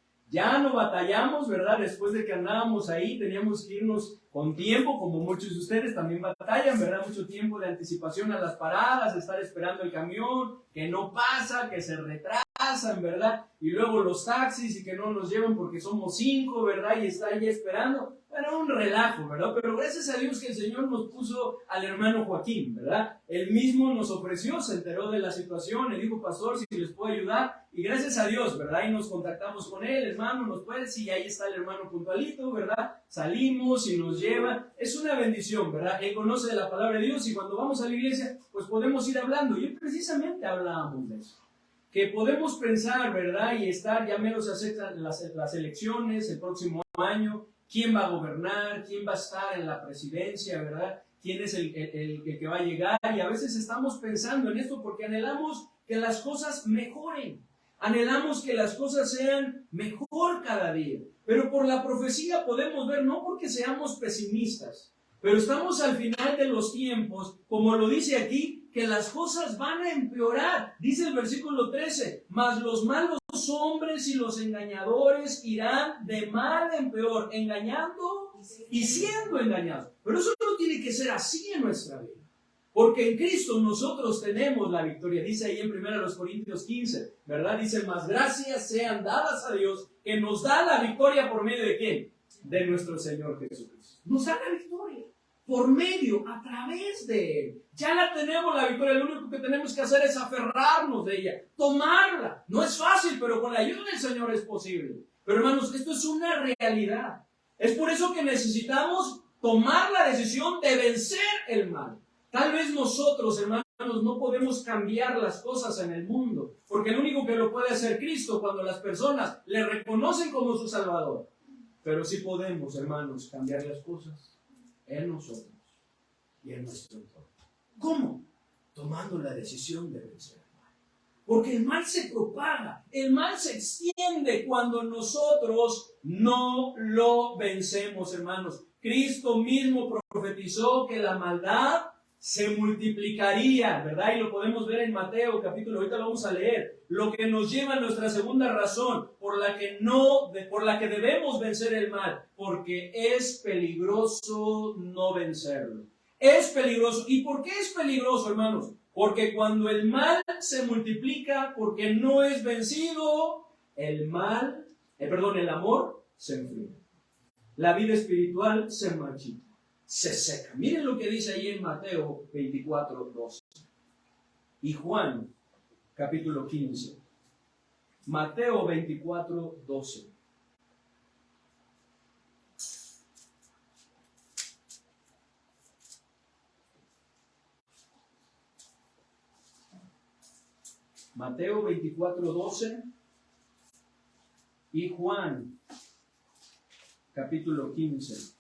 ¿verdad? Después de que andábamos ahí teníamos que irnos con tiempo, como muchos de ustedes también batallan, ¿verdad? Mucho tiempo de anticipación a las paradas, estar esperando el camión, que no pasa, que se retrasan, ¿verdad? Y luego los taxis y que no nos llevan porque somos 5, ¿verdad? Y está ahí esperando. Bueno, un relajo, ¿verdad? Pero gracias a Dios que el Señor nos puso al hermano Joaquín, ¿verdad? Él mismo nos ofreció, se enteró de la situación, le dijo, pastor, si les puedo ayudar. Y gracias a Dios, ¿verdad? Y nos contactamos con él, hermano, ¿nos puedes? Sí, ahí está el hermano puntualito, ¿verdad? Salimos y nos lleva. Es una bendición, ¿verdad? Él conoce la palabra de Dios y cuando vamos a la iglesia, pues podemos ir hablando. Y hoy precisamente hablábamos de eso. Que podemos pensar, ¿verdad? Y estar, ya menos se acercan las elecciones el próximo año. ¿Quién va a gobernar? ¿Quién va a estar en la presidencia, verdad? quién es el que va a llegar, y a veces estamos pensando en esto porque anhelamos que las cosas mejoren, anhelamos que las cosas sean mejor cada día, pero por la profecía podemos ver, no porque seamos pesimistas, pero estamos al final de los tiempos, como lo dice aquí, que las cosas van a empeorar. Dice el versículo 13, mas los malos hombres y los engañadores irán de mal en peor, engañando y siendo engañados. Pero eso no tiene que ser así en nuestra vida, porque en Cristo nosotros tenemos la victoria. Dice ahí en 1 Corintios 15, ¿verdad? Dice, mas gracias sean dadas a Dios, que nos da la victoria por medio de ¿quién? De nuestro Señor Jesucristo. Nos da la victoria por medio, a través de Él. Ya la tenemos la victoria, lo único que tenemos que hacer es aferrarnos de ella, tomarla. No es fácil, pero con la ayuda del Señor es posible. Pero hermanos, esto es una realidad. Es por eso que necesitamos tomar la decisión de vencer el mal. Tal vez nosotros, hermanos, no podemos cambiar las cosas en el mundo, porque el único que lo puede hacer es Cristo cuando las personas le reconocen como su Salvador. Pero sí podemos, hermanos, cambiar las cosas en nosotros y en nuestro entorno. ¿Cómo? Tomando la decisión de vencer el mal. Porque el mal se propaga, el mal se extiende cuando nosotros no lo vencemos, hermanos. Cristo mismo profetizó que la maldad se multiplicaría, ¿verdad? Y lo podemos ver en Mateo capítulo, ahorita lo vamos a leer, lo que nos lleva a nuestra segunda razón por la que debemos vencer el mal, porque es peligroso no vencerlo. Es peligroso. ¿Y por qué es peligroso, hermanos? Porque cuando el mal se multiplica, porque no es vencido, el amor se enfría. La vida espiritual se marchita, se seca. Miren lo que dice ahí en Mateo 24:12 y Juan capítulo 15. Mateo 24:12. Mateo 24:12 y Juan capítulo 15.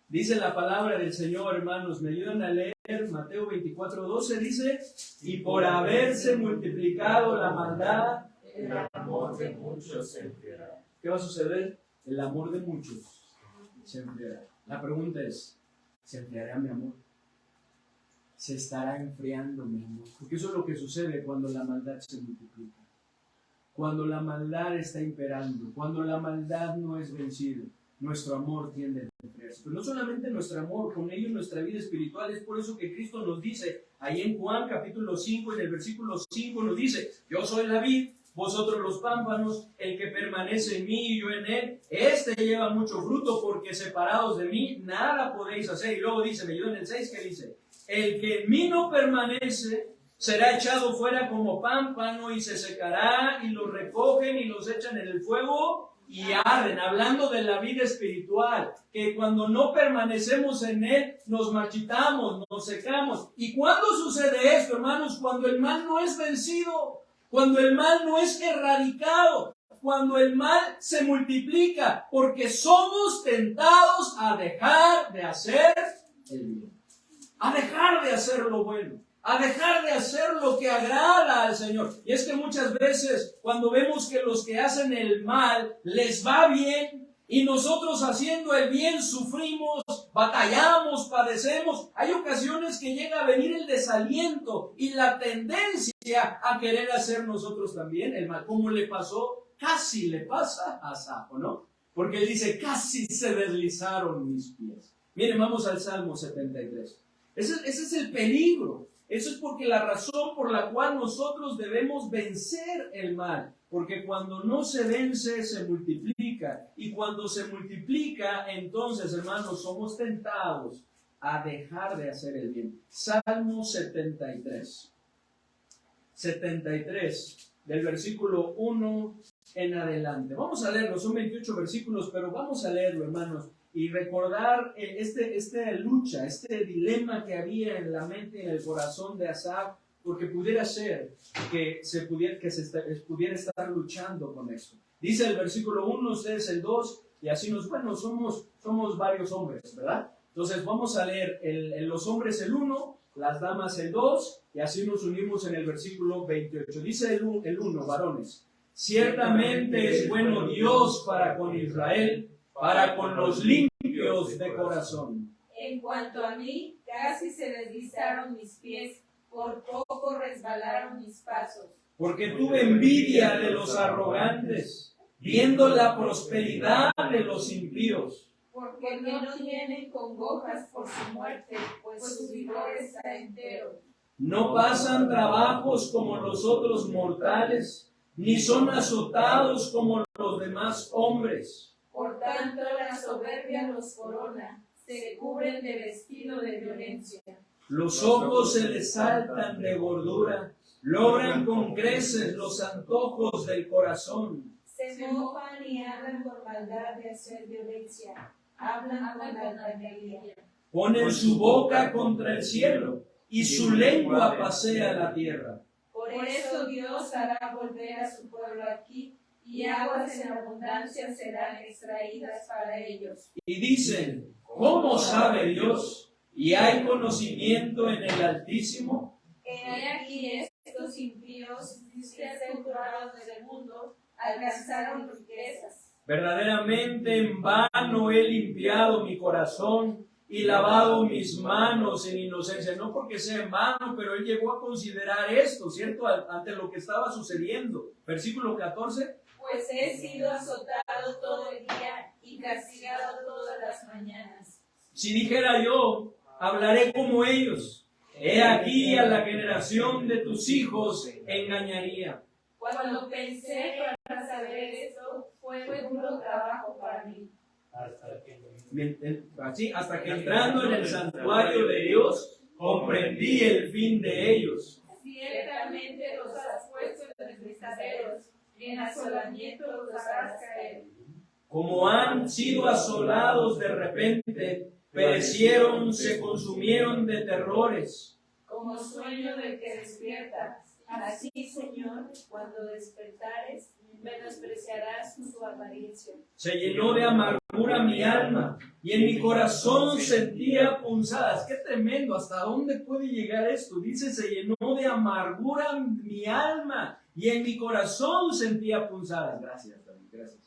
Dice la palabra del Señor, hermanos, me ayudan a leer Mateo 24:12, dice, y por haberse multiplicado la maldad, el amor de muchos se enfriará. ¿Qué va a suceder? El amor de muchos se enfriará. La pregunta es, ¿se enfriará mi amor? ¿Se estará enfriando mi amor? Porque eso es lo que sucede cuando la maldad se multiplica. Cuando la maldad está imperando, cuando la maldad no es vencida, nuestro amor tiende a enfriarse. Pero no solamente nuestro amor, con ello nuestra vida espiritual. Es por eso que Cristo nos dice, ahí en Juan capítulo 5, en el versículo 5 nos dice, yo soy la vid, vosotros los pámpanos, el que permanece en mí y yo en él, este lleva mucho fruto, porque separados de mí nada podéis hacer. Y luego dice, me ayuda en el 6, que dice, el que en mí no permanece será echado fuera como pámpano y se secará, y los recogen y los echan en el fuego y arden. Hablando de la vida espiritual, que cuando no permanecemos en él nos marchitamos, nos secamos. ¿Y cuándo sucede esto, hermanos? Cuando el mal no es vencido, cuando el mal no es erradicado, cuando el mal se multiplica, porque somos tentados a dejar de hacer el bien, a dejar de hacer lo bueno, a dejar de hacer lo que agrada al Señor. Y es que muchas veces cuando vemos que los que hacen el mal les va bien y nosotros haciendo el bien sufrimos, batallamos, padecemos, hay ocasiones que llega a venir el desaliento y la tendencia a querer hacer nosotros también el mal, como le pasó, casi le pasa a Sapo, ¿no? Porque él dice, casi se deslizaron mis pies. Miren, vamos al Salmo 73. Ese es el peligro. Eso es porque la razón por la cual nosotros debemos vencer el mal. Porque cuando no se vence, se multiplica. Y cuando se multiplica, entonces, hermanos, somos tentados a dejar de hacer el bien. Salmo 73. 73, del versículo 1 en adelante. Vamos a leerlo, son 28 versículos, pero vamos a leerlo, hermanos. Y recordar esta lucha, este dilema que había en la mente y en el corazón de Asaf, porque pudiera ser que pudiera estar luchando con esto. Dice el versículo 1, ustedes el 2, y así somos varios hombres, ¿verdad? Entonces vamos a leer los hombres el 1, las damas el 2, y así nos unimos en el versículo 28. Dice el 1, varones, ciertamente es bueno Dios para con Israel, para con los limpios de corazón. En cuanto a mí, casi se deslizaron mis pies, por poco resbalaron mis pasos. Porque tuve envidia de los arrogantes, viendo la prosperidad de los impíos. Porque no tienen congojas por su muerte, pues su vigor está entero. No pasan trabajos como los otros mortales, ni son azotados como los demás hombres. Por tanto, la soberbia los corona, se cubren de vestido de violencia. Los ojos se les saltan de gordura, logran con creces los antojos del corazón. Se mofan y hablan por maldad de hacer violencia, hablan con altanería. Ponen su boca contra el cielo, y su lengua pasea la tierra. Por eso Dios hará volver a su pueblo aquí, y aguas en abundancia serán extraídas para ellos. Y dicen, ¿cómo sabe Dios? ¿Y hay conocimiento en el Altísimo? He aquí estos impíos, desventurados del mundo, alcanzaron riquezas. Verdaderamente en vano he limpiado mi corazón y lavado mis manos en inocencia. No porque sea en vano, pero él llegó a considerar esto, ¿cierto? Ante lo que estaba sucediendo. Versículo 14. Pues he sido azotado todo el día y castigado todas las mañanas. Si dijera yo, hablaré como ellos. He aquí a la generación de tus hijos engañaría. Cuando pensé para saber esto, fue duro trabajo para mí. Hasta que entrando en el santuario de Dios, comprendí el fin de ellos. Ciertamente los has puesto en deslizaderos, en asolamiento los harás caer. Como han sido asolados de repente, perecieron, se consumieron de terrores. Como sueño del que despierta, así, Señor, cuando despertares, menospreciarás su apariencia. Se llenó de amargura mi alma, y en mi corazón sentía punzadas. ¡Qué tremendo! ¿Hasta dónde puede llegar esto? Dice, se llenó de amargura mi alma, y en mi corazón sentía punzadas. Gracias, David, gracias.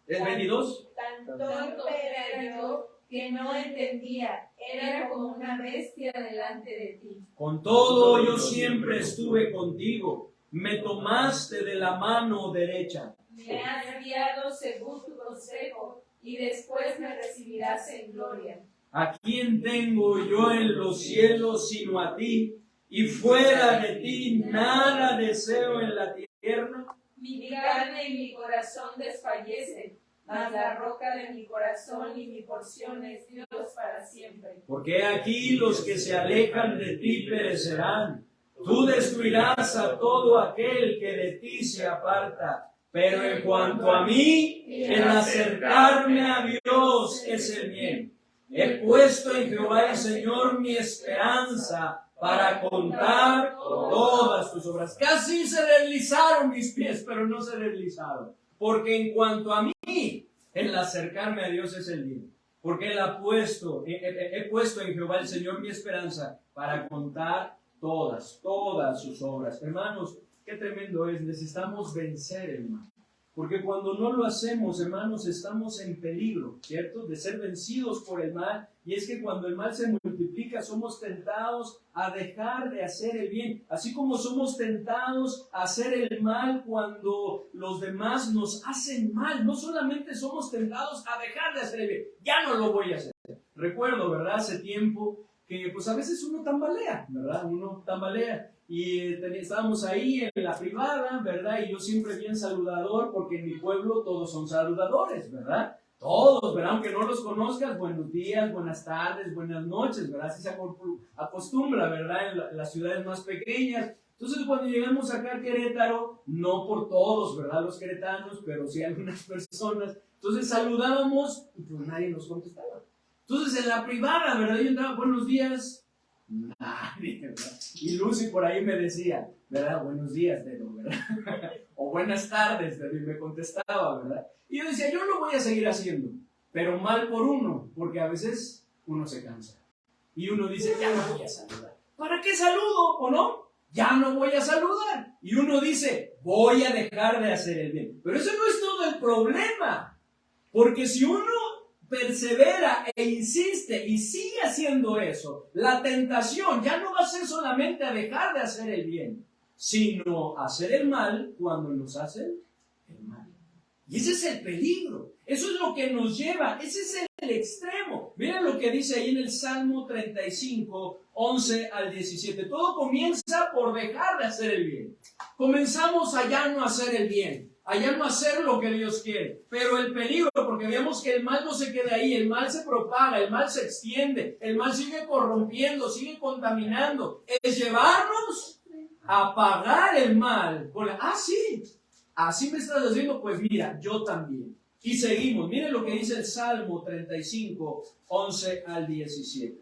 ¿Es 22? Tan tonto era yo que no entendía, era como una bestia delante de ti. Con todo yo siempre estuve contigo, me tomaste de la mano derecha. Me has guiado según tu consejo, y después me recibirás en gloria. ¿A quién tengo yo en los cielos sino a ti? Y fuera de ti nada deseo en la tierra. Mi carne y mi corazón desfallecen, mas la roca de mi corazón y mi porción es Dios para siempre. Porque aquí los que se alejan de ti perecerán. Tú destruirás a todo aquel que de ti se aparta. Pero en cuanto a mí, el acercarme a Dios es el bien. He puesto en Jehová el Señor mi esperanza para contar todas tus obras. Casi se deslizaron mis pies, pero no se deslizaron. Porque en cuanto a mí, el acercarme a Dios es el bien. Porque Él ha puesto, he puesto en Jehová el Señor mi esperanza para contar todas sus obras. Hermanos, qué tremendo es. Necesitamos vencer el mal. Porque cuando no lo hacemos, hermanos, estamos en peligro, ¿cierto? De ser vencidos por el mal. Y es que cuando el mal se multiplica, somos tentados a dejar de hacer el bien. Así como somos tentados a hacer el mal cuando los demás nos hacen mal. No solamente somos tentados a dejar de hacer el bien. Ya no lo voy a hacer. Recuerdo, ¿verdad? Hace tiempo que pues a veces uno tambalea, ¿verdad? Uno tambalea. Y estábamos ahí en la privada, ¿verdad? Y yo siempre bien saludador, porque en mi pueblo todos son saludadores, ¿verdad? Todos, ¿verdad? Aunque no los conozcas, buenos días, buenas tardes, buenas noches, ¿verdad? Así se acostumbra, ¿verdad? En las ciudades más pequeñas. Entonces, cuando llegamos acá a Querétaro, no por todos, ¿verdad? Los queretanos, pero sí algunas personas. Entonces saludábamos y pues nadie nos contestaba. Entonces en la privada, ¿verdad? Yo entraba, buenos días. Nadie, ¿verdad? Y Lucy por ahí me decía, ¿verdad? Buenos días, dedo, ¿verdad? O buenas tardes, dedo, y me contestaba, ¿verdad? Y yo decía, yo lo voy a seguir haciendo, pero mal por uno, porque a veces uno se cansa. Y uno dice, ya no voy a saludar. ¿Para qué saludo o no? Ya no voy a saludar. Y uno dice, voy a dejar de hacer el bien. Pero eso no es todo el problema. Porque si uno persevera e insiste y sigue haciendo eso, la tentación ya no va a ser solamente a dejar de hacer el bien, sino hacer el mal cuando nos hacen el mal. Y ese es el peligro. Eso es lo que nos lleva. Ese es el extremo. Miren lo que dice ahí en el Salmo 35, 11 al 17. Todo comienza por dejar de hacer el bien. Comenzamos a ya no hacer el bien, a ya no hacer lo que Dios quiere. Pero el peligro, porque vemos que el mal no se queda ahí, el mal se propaga, el mal se extiende, el mal sigue corrompiendo, sigue contaminando. Es llevarnos a pagar el mal. Sí, así me estás haciendo, pues mira, yo también. Y seguimos, miren lo que dice el Salmo 35, 11 al 17.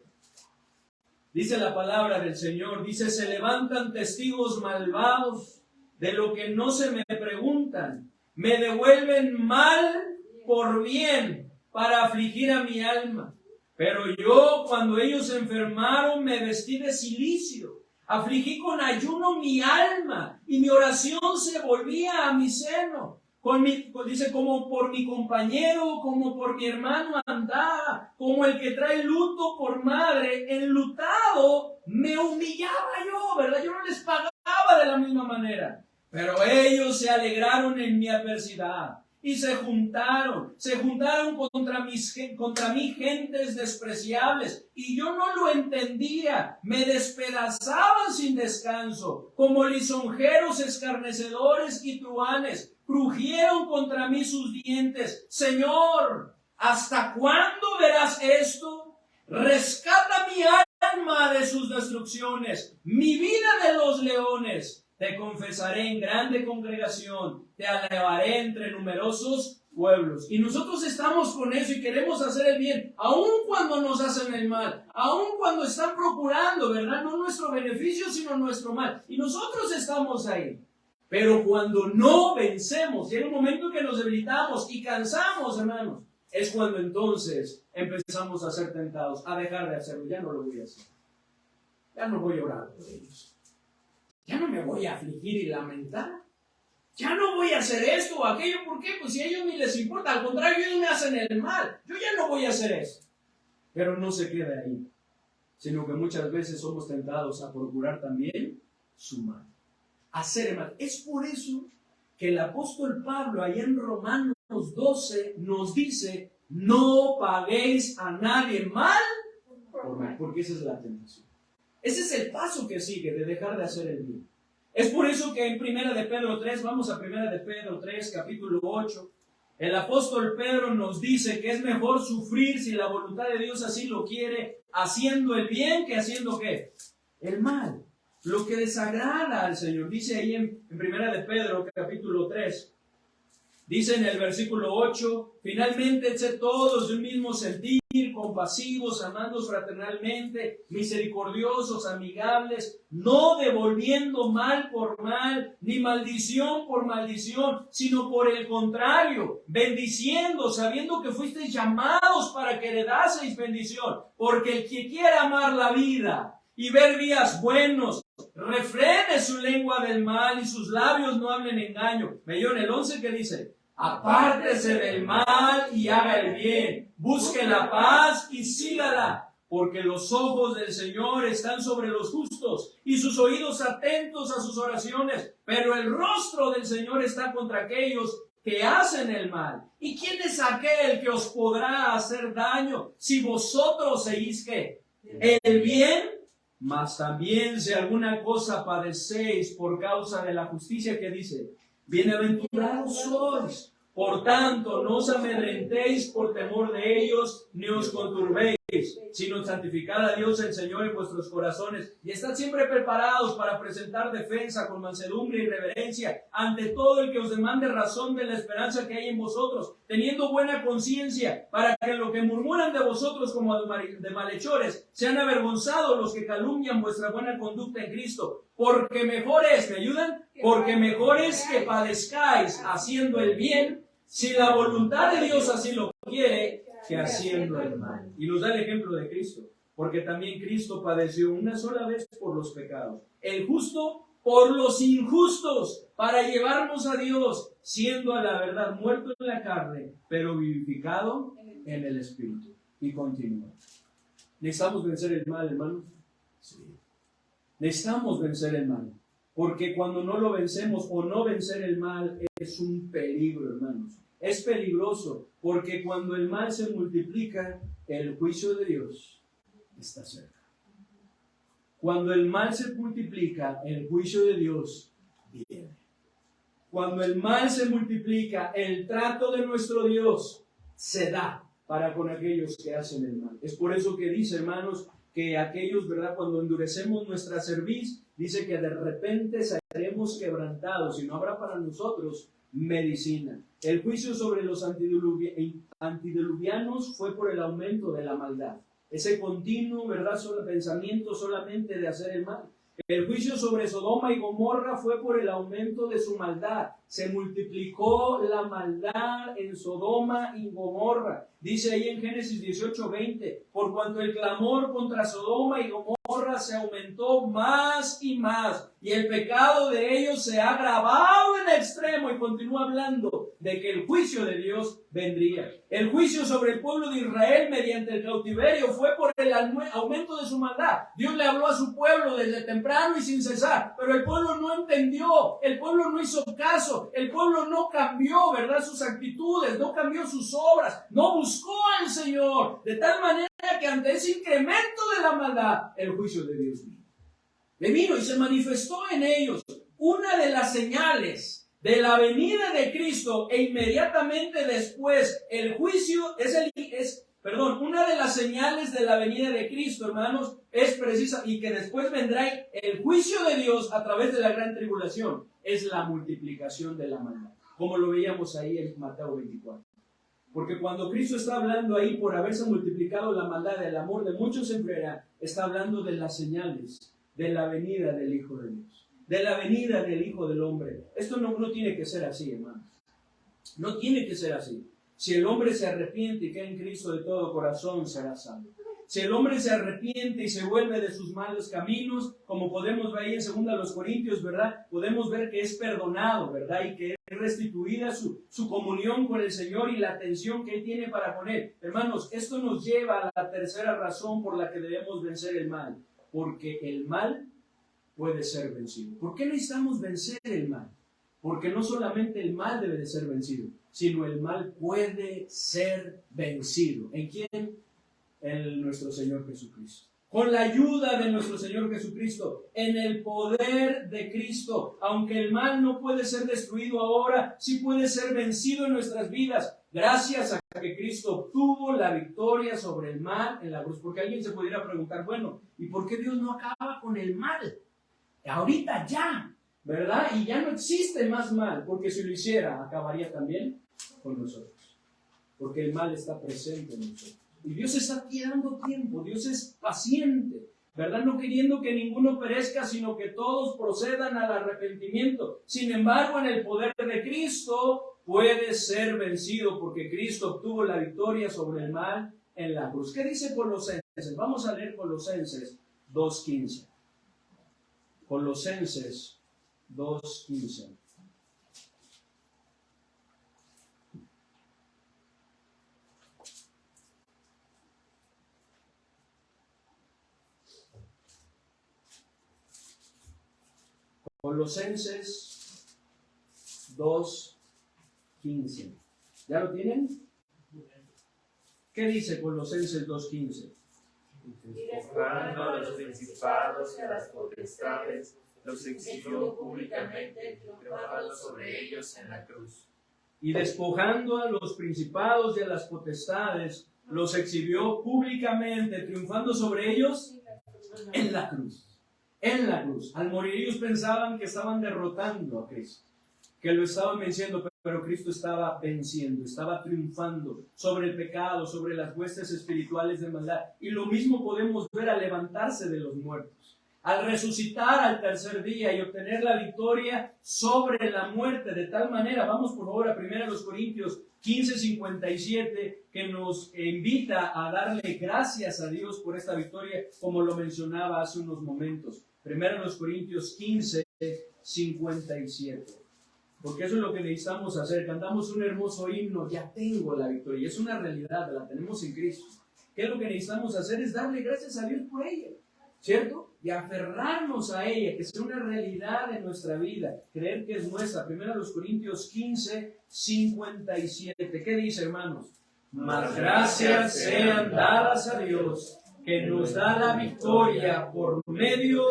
Dice la palabra del Señor, dice, se levantan testigos malvados de lo que no se me preguntan. Me devuelven mal por bien para afligir a mi alma. Pero yo, cuando ellos se enfermaron, me vestí de cilicio. Afligí con ayuno mi alma y mi oración se volvía a mi seno. Dice, como por mi compañero, como por mi hermano andaba, como el que trae luto por madre, enlutado me humillaba yo, ¿verdad? Yo no les pagaba de la misma manera. Pero ellos se alegraron en mi adversidad y se juntaron contra mí gentes despreciables, y yo no lo entendía. Me despedazaban sin descanso, como lisonjeros escarnecedores y truhanes. Crujieron contra mí sus dientes. Señor, ¿hasta cuándo verás esto? Rescata mi alma de sus destrucciones, mi vida de los leones. Te confesaré en grande congregación, te alabaré entre numerosos pueblos. Y nosotros estamos con eso y queremos hacer el bien, aun cuando nos hacen el mal, aun cuando están procurando, ¿verdad? No nuestro beneficio, sino nuestro mal. Y nosotros estamos ahí. Pero cuando no vencemos, llega un momento que nos debilitamos y cansamos, hermanos, es cuando entonces empezamos a ser tentados, a dejar de hacerlo. Ya no lo voy a hacer. Ya no voy a orar por ellos. Ya no me voy a afligir y lamentar. Ya no voy a hacer esto o aquello. ¿Por qué? Pues si a ellos ni les importa. Al contrario, ellos me hacen el mal. Yo ya no voy a hacer eso. Pero no se queda ahí, sino que muchas veces somos tentados a procurar también su mal. Hacer el mal. Es por eso que el apóstol Pablo, allá en Romanos 12, nos dice, no paguéis a nadie mal por mal. Porque esa es la tentación. Ese es el paso que sigue de dejar de hacer el bien. Es por eso que en 1 de Pedro 3, vamos a 1 de Pedro 3, capítulo 8, el apóstol Pedro nos dice que es mejor sufrir si la voluntad de Dios así lo quiere, haciendo el bien que haciendo ¿qué? El mal. Lo que desagrada al Señor. Dice ahí en 1 de Pedro, capítulo 3, dice en el versículo 8, finalmente sed todos de un mismo sentir, compasivos, amándoos fraternalmente, misericordiosos, amigables, no devolviendo mal por mal, ni maldición por maldición, sino por el contrario, bendiciendo, sabiendo que fuisteis llamados para que heredaseis bendición, porque el que quiera amar la vida y ver días buenos, refrene su lengua del mal y sus labios no hablen engaño. Veía en el 11 que dice, apártese del mal y haga el bien, busque la paz y sígala, porque los ojos del Señor están sobre los justos y sus oídos atentos a sus oraciones, pero el rostro del Señor está contra aquellos que hacen el mal. ¿Y quién es aquel que os podrá hacer daño si vosotros seguís ¿qué? El bien? Mas también si alguna cosa padecéis por causa de la justicia, que dice, bienaventurados sois. Por tanto, no os amedrentéis por temor de ellos, ni os conturbéis, sino santificad a Dios el Señor en vuestros corazones y estad siempre preparados para presentar defensa con mansedumbre y reverencia ante todo el que os demande razón de la esperanza que hay en vosotros, teniendo buena conciencia, para que en lo que murmuran de vosotros como de malhechores sean avergonzados los que calumnian vuestra buena conducta en Cristo. Porque mejor es, ¿me ayudan? Porque mejor es que padezcáis haciendo el bien, si la voluntad de Dios así lo quiere, que haciendo el mal. Y nos da el ejemplo de Cristo, porque también Cristo padeció una sola vez por los pecados, el justo por los injustos, para llevarnos a Dios, siendo a la verdad muerto en la carne, pero vivificado en el Espíritu. Y continúa. ¿Necesitamos vencer el mal, hermanos? Sí. Necesitamos vencer el mal, porque cuando no lo vencemos o no vencer el mal es un peligro, hermanos. Es peligroso, porque cuando el mal se multiplica, el juicio de Dios está cerca. Cuando el mal se multiplica, el juicio de Dios viene. Cuando el mal se multiplica, el trato de nuestro Dios se da para con aquellos que hacen el mal. Es por eso que dice, hermanos, que aquellos, ¿verdad? Cuando endurecemos nuestra cerviz, dice que de repente seremos quebrantados y no habrá para nosotros medicina. El juicio sobre los antediluvianos fue por el aumento de la maldad. Ese continuo, ¿verdad? Pensamiento solamente de hacer el mal. El juicio sobre Sodoma y Gomorra fue por el aumento de su maldad. Se multiplicó la maldad en Sodoma y Gomorra. Dice ahí en Génesis 18:20, por cuanto el clamor contra Sodoma y Gomorra se aumentó más y más, y el pecado de ellos se ha agravado en extremo, y continúa hablando de que el juicio de Dios vendría. El juicio sobre el pueblo de Israel mediante el cautiverio fue por el aumento de su maldad. Dios le habló a su pueblo desde temprano y sin cesar, pero el pueblo no entendió, el pueblo no hizo caso, el pueblo no cambió, ¿verdad?, sus actitudes, no cambió sus obras, no buscó al Señor, de tal manera que ante ese incremento de la maldad, el juicio de Dios vino y se manifestó en ellos. Una de las señales de la venida de Cristo e inmediatamente después el juicio una de las señales de la venida de Cristo, hermanos, es precisa, y que después vendrá el juicio de Dios a través de la gran tribulación, es la multiplicación de la maldad, como lo veíamos ahí en Mateo 24. Porque cuando Cristo está hablando ahí por haberse multiplicado la maldad, el amor de muchos se enfriará, está hablando de las señales de la venida del Hijo de Dios, de la venida del Hijo del Hombre. Esto no tiene que ser así, hermanos. No tiene que ser así. Si el hombre se arrepiente y cae en Cristo de todo corazón, será salvo. Si el hombre se arrepiente y se vuelve de sus malos caminos, como podemos ver ahí en 2 Corintios, ¿verdad? Podemos ver que es perdonado, ¿verdad? Y que es restituida su comunión con el Señor y la atención que Él tiene para con Él. Hermanos, esto nos lleva a la tercera razón por la que debemos vencer el mal. Porque el mal puede ser vencido. ¿Por qué necesitamos vencer el mal? Porque no solamente el mal debe de ser vencido, sino el mal puede ser vencido. ¿En quién? En nuestro Señor Jesucristo. Con la ayuda de nuestro Señor Jesucristo, en el poder de Cristo. Aunque el mal no puede ser destruido ahora, sí puede ser vencido en nuestras vidas, gracias a que Cristo obtuvo la victoria sobre el mal en la cruz. Porque alguien se pudiera preguntar, bueno, ¿y por qué Dios no acaba con el mal? Ahorita ya, ¿verdad? Y ya no existe más mal, porque si lo hiciera, acabaría también con nosotros. Porque el mal está presente en nosotros. Y Dios está aquí dando tiempo, Dios es paciente, ¿verdad? No queriendo que ninguno perezca, sino que todos procedan al arrepentimiento. Sin embargo, en el poder de Cristo puede ser vencido, porque Cristo obtuvo la victoria sobre el mal en la cruz. ¿Qué dice Colosenses? Vamos a leer Colosenses 2:15. Colosenses 2:15. Colosenses 2:15. ¿Ya lo tienen? ¿Qué dice Colosenses 2:15? Despojando a los principados y a las potestades, los exhibió públicamente, triunfando sobre ellos en la cruz. Y despojando a los principados y a las potestades, los exhibió públicamente, triunfando sobre ellos en la cruz. En la cruz. Al morir ellos pensaban que estaban derrotando a Cristo, que lo estaban venciendo, pero Cristo estaba venciendo, estaba triunfando sobre el pecado, sobre las huestes espirituales de maldad. Y lo mismo podemos ver al levantarse de los muertos, al resucitar al tercer día y obtener la victoria sobre la muerte. De tal manera, vamos por favor a 1 Corintios 15:57, que nos invita a darle gracias a Dios por esta victoria, como lo mencionaba hace unos momentos. 1 Corintios 15:57. Porque eso es lo que necesitamos hacer. Cantamos un hermoso himno, ya tengo la victoria. Es una realidad, la tenemos en Cristo. ¿Qué es lo que necesitamos hacer? Es darle gracias a Dios por ella, ¿cierto? Y aferrarnos a ella, que sea una realidad en nuestra vida, creer que es nuestra. 1 Corintios 15:57. ¿Qué dice, hermanos? Mas gracias sean dadas a Dios, que nos da la victoria por medio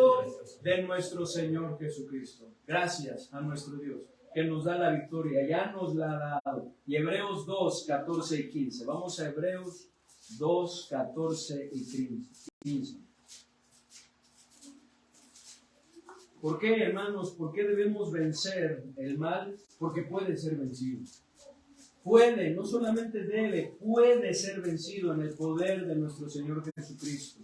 de nuestro Señor Jesucristo. Gracias a nuestro Dios, que nos da la victoria, ya nos la ha dado. Y Hebreos 2:14 y 15. Vamos a Hebreos 2:14 y 15. ¿Por qué, hermanos? ¿Por qué debemos vencer el mal? Porque puede ser vencido. Puede, no solamente debe, puede ser vencido en el poder de nuestro Señor Jesucristo.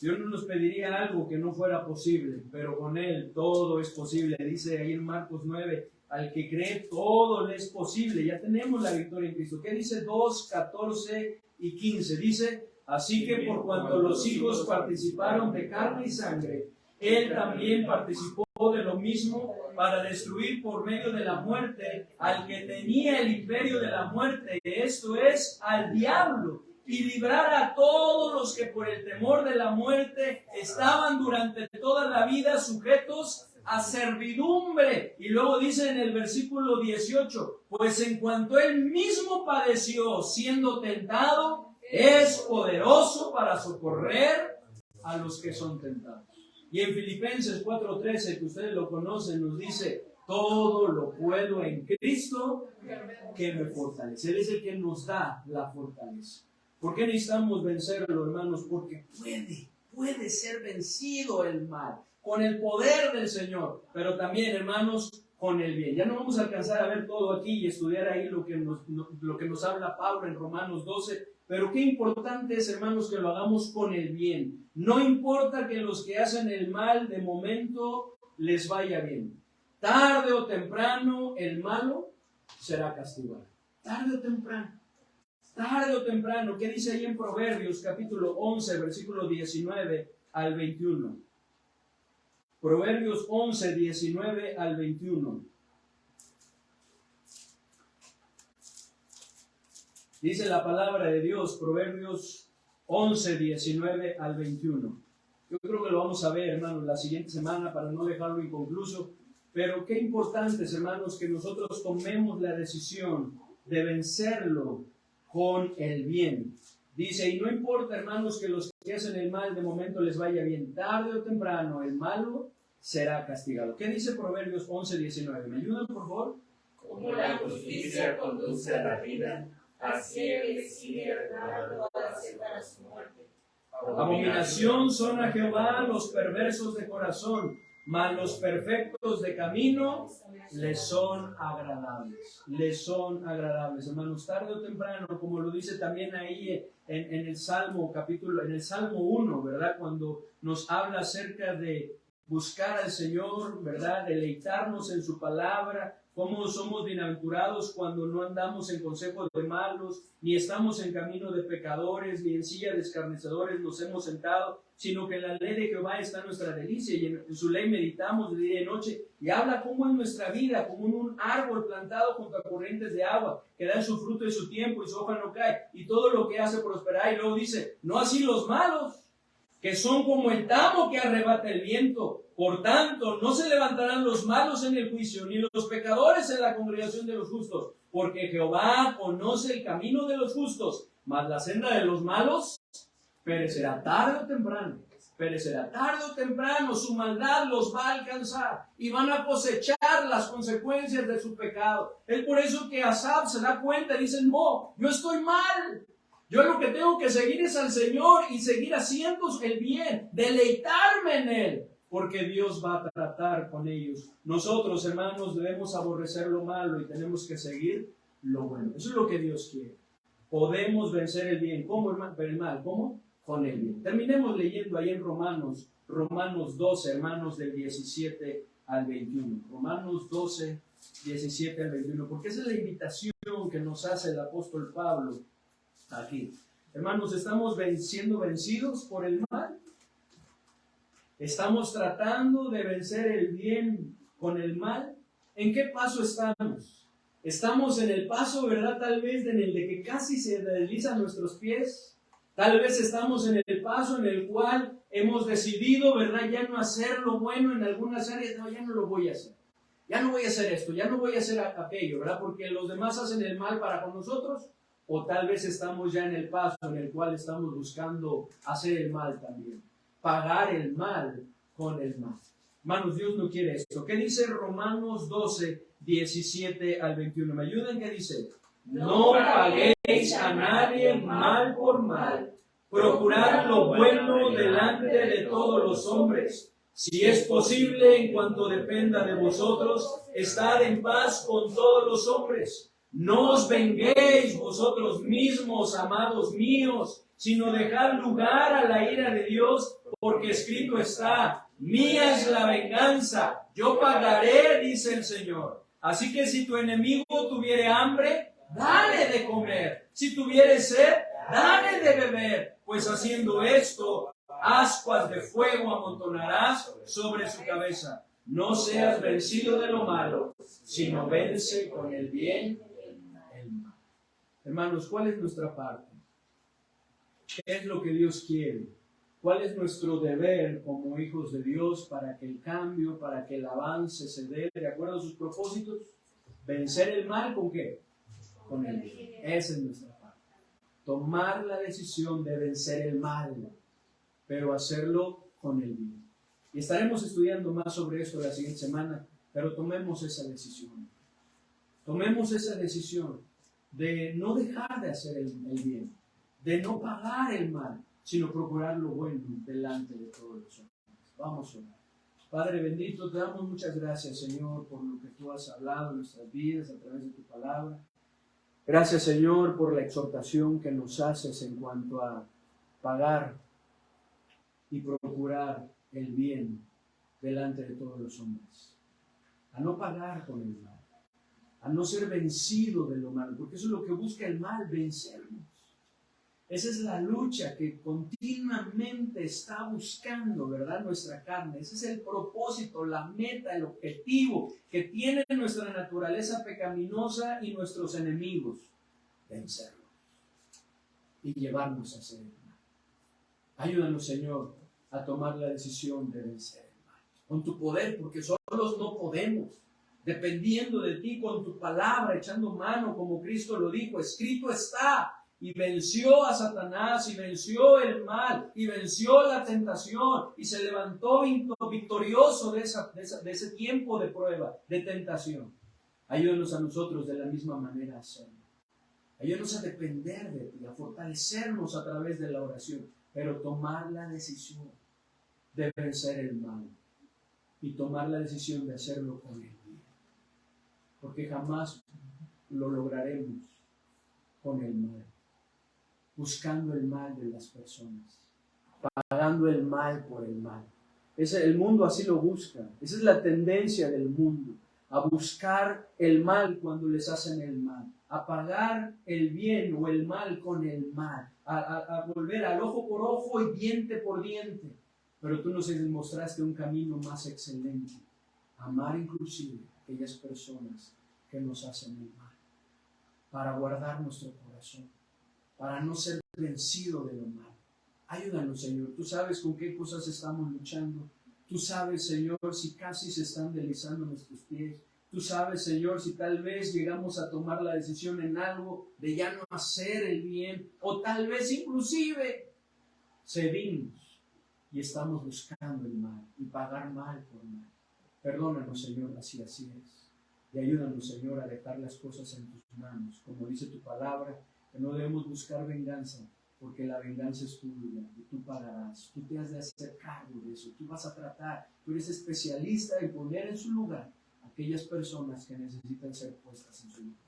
Dios no nos pediría algo que no fuera posible, pero con Él todo es posible. Dice ahí en Marcos 9, al que cree todo le es posible. Ya tenemos la victoria en Cristo. ¿Qué dice 2:14 y 15? Dice, así que por cuanto los hijos participaron de carne y sangre, Él también participó de lo mismo para destruir por medio de la muerte al que tenía el imperio de la muerte, esto es, al diablo, y librar a todos los que por el temor de la muerte estaban durante toda la vida sujetos a servidumbre. Y luego dice en el versículo 18, pues en cuanto Él mismo padeció siendo tentado, es poderoso para socorrer a los que son tentados. Y en Filipenses 4:13, que ustedes lo conocen, nos dice, todo lo puedo en Cristo que me fortalece. Él es el que nos da la fortaleza. ¿Por qué necesitamos vencerlo, hermanos? Porque puede ser vencido el mal con el poder del Señor, pero también, hermanos, con el bien. Ya no vamos a alcanzar a ver todo aquí y estudiar ahí lo que nos habla Pablo en Romanos 12, pero qué importante es, hermanos, que lo hagamos con el bien. No importa que los que hacen el mal de momento les vaya bien. Tarde o temprano el malo será castigado. Tarde o temprano. Tarde o temprano. ¿Qué dice ahí en Proverbios capítulo 11, versículo 19 al 21? Proverbios 11, 19 al 21. Dice la palabra de Dios, Proverbios 11, 19 al 21. Yo creo que lo vamos a ver, hermanos, la siguiente semana para no dejarlo inconcluso. Pero qué importante es, hermanos, que nosotros tomemos la decisión de vencerlo con el bien. Dice, y no importa, hermanos, que los que hacen el mal de momento les vaya bien. Tarde o temprano el malo será castigado. ¿Qué dice Proverbios 11, 19? ¿Me ayudan, por favor? Como la justicia conduce a la vida, así el exilio lo hace para su muerte. Abominación son a Jehová los perversos de corazón, mas los perfectos de camino les son agradables. Les son agradables, hermanos, tarde o temprano, como lo dice también ahí en el Salmo capítulo, en el Salmo 1, ¿verdad? Cuando nos habla acerca de buscar al Señor, ¿verdad? Deleitarnos en su palabra. Cómo somos bienaventurados cuando no andamos en consejo de malos, ni estamos en camino de pecadores, ni en silla de escarnecedores nos hemos sentado, sino que en la ley de Jehová está nuestra delicia, y en su ley meditamos de día y noche. Y habla como en nuestra vida, como en un árbol plantado junto a corrientes de agua, que da su fruto en su tiempo y su hoja no cae, y todo lo que hace prosperar. Y luego dice, no así los malos, que son como el tamo que arrebata el viento. Por tanto, no se levantarán los malos en el juicio, ni los pecadores en la congregación de los justos, porque Jehová conoce el camino de los justos, mas la senda de los malos perecerá tarde o temprano. Perecerá tarde o temprano, su maldad los va a alcanzar y van a cosechar las consecuencias de su pecado. Es por eso que Asaf se da cuenta y dice, no, yo estoy mal. Yo lo que tengo que seguir es al Señor y seguir haciendo el bien, deleitarme en Él, porque Dios va a tratar con ellos. Nosotros, hermanos, debemos aborrecer lo malo y tenemos que seguir lo bueno. Eso es lo que Dios quiere. Podemos vencer el bien. ¿Cómo, hermano? Pero el mal, ¿cómo? Con el bien. Terminemos leyendo ahí en Romanos 12, hermanos, del 17 al 21. Romanos 12, 17 al 21, porque esa es la invitación que nos hace el apóstol Pablo aquí. Hermanos, ¿estamos siendo vencidos por el mal? ¿Estamos tratando de vencer el bien con el mal? ¿En qué paso estamos? ¿Estamos en el paso, verdad, tal vez en el de que casi se deslizan nuestros pies? Tal vez estamos en el paso en el cual hemos decidido, verdad, ya no hacer lo bueno en algunas áreas. No, ya no lo voy a hacer. Ya no voy a hacer esto, ya no voy a hacer aquello, ¿verdad? Porque los demás hacen el mal para con nosotros. O tal vez estamos ya en el paso en el cual estamos buscando hacer el mal también. Pagar el mal con el mal. Hermanos, Dios no quiere esto. ¿Qué dice Romanos 12, 17 al 21? ¿Me ayudan? ¿Qué dice? No paguéis a nadie mal por mal. Procurad lo bueno delante de todos los hombres. Si es posible, en cuanto dependa de vosotros, estad en paz con todos los hombres. No os venguéis vosotros mismos, amados míos, sino dejad lugar a la ira de Dios, porque escrito está: mía es la venganza, yo pagaré, dice el Señor. Así que si tu enemigo tuviere hambre, dale de comer. Si tuviere sed, dale de beber. Pues haciendo esto, ascuas de fuego amontonarás sobre su cabeza. No seas vencido de lo malo, sino vence con el bien el mal. Hermanos, ¿cuál es nuestra parte? ¿Qué es lo que Dios quiere? ¿Cuál es nuestro deber como hijos de Dios para que el cambio, para que el avance se dé de acuerdo a sus propósitos? ¿Vencer el mal con qué? Con el bien. Esa es nuestra parte. Tomar la decisión de vencer el mal, pero hacerlo con el bien. Y estaremos estudiando más sobre esto la siguiente semana, pero tomemos esa decisión. Tomemos esa decisión de no dejar de hacer el bien, de no pagar el mal, sino procurar lo bueno delante de todos los hombres. Vamos a orar. Padre bendito, te damos muchas gracias, Señor, por lo que tú has hablado en nuestras vidas a través de tu palabra. Gracias, Señor, por la exhortación que nos haces en cuanto a pagar y procurar el bien delante de todos los hombres. A no pagar con el mal, a no ser vencido de lo malo, porque eso es lo que busca el mal, vencernos. Esa es la lucha que continuamente está buscando, ¿verdad? Nuestra carne. Ese es el propósito, la meta, el objetivo que tiene nuestra naturaleza pecaminosa y nuestros enemigos. Vencerlos y llevarnos a hacer el mal. Ayúdanos, Señor, a tomar la decisión de vencer el mal. Con tu poder, porque solos no podemos. Dependiendo de ti, con tu palabra, echando mano, como Cristo lo dijo, escrito está. Y venció a Satanás, y venció el mal, y venció la tentación, y se levantó victorioso de ese tiempo de prueba, de tentación. Ayúdanos a nosotros de la misma manera a hacerlo. Ayúdanos a depender de ti, a fortalecernos a través de la oración, pero tomar la decisión de vencer el mal y tomar la decisión de hacerlo con el bien. Porque jamás lo lograremos con el mal. Buscando el mal de las personas, pagando el mal por el mal. El mundo así lo busca. Esa es la tendencia del mundo, a buscar el mal cuando les hacen el mal, a pagar el bien o el mal con el mal, a volver al ojo por ojo y diente por diente. Pero tú nos mostraste un camino más excelente, amar inclusive a aquellas personas que nos hacen el mal, para guardar nuestro corazón, para no ser vencido de lo malo. Ayúdanos, Señor. Tú sabes con qué cosas estamos luchando. Tú sabes, Señor, si casi se están deslizando nuestros pies. Tú sabes, Señor, si tal vez llegamos a tomar la decisión en algo de ya no hacer el bien, o tal vez inclusive cedimos y estamos buscando el mal y pagar mal por mal. Perdónanos, Señor, así es. Y ayúdanos, Señor, a dejar las cosas en tus manos. Como dice tu palabra, que no debemos buscar venganza, porque la venganza es tuya y tú pagarás. Tú te has de hacer cargo de eso, tú vas a tratar, tú eres especialista en poner en su lugar a aquellas personas que necesitan ser puestas en su lugar.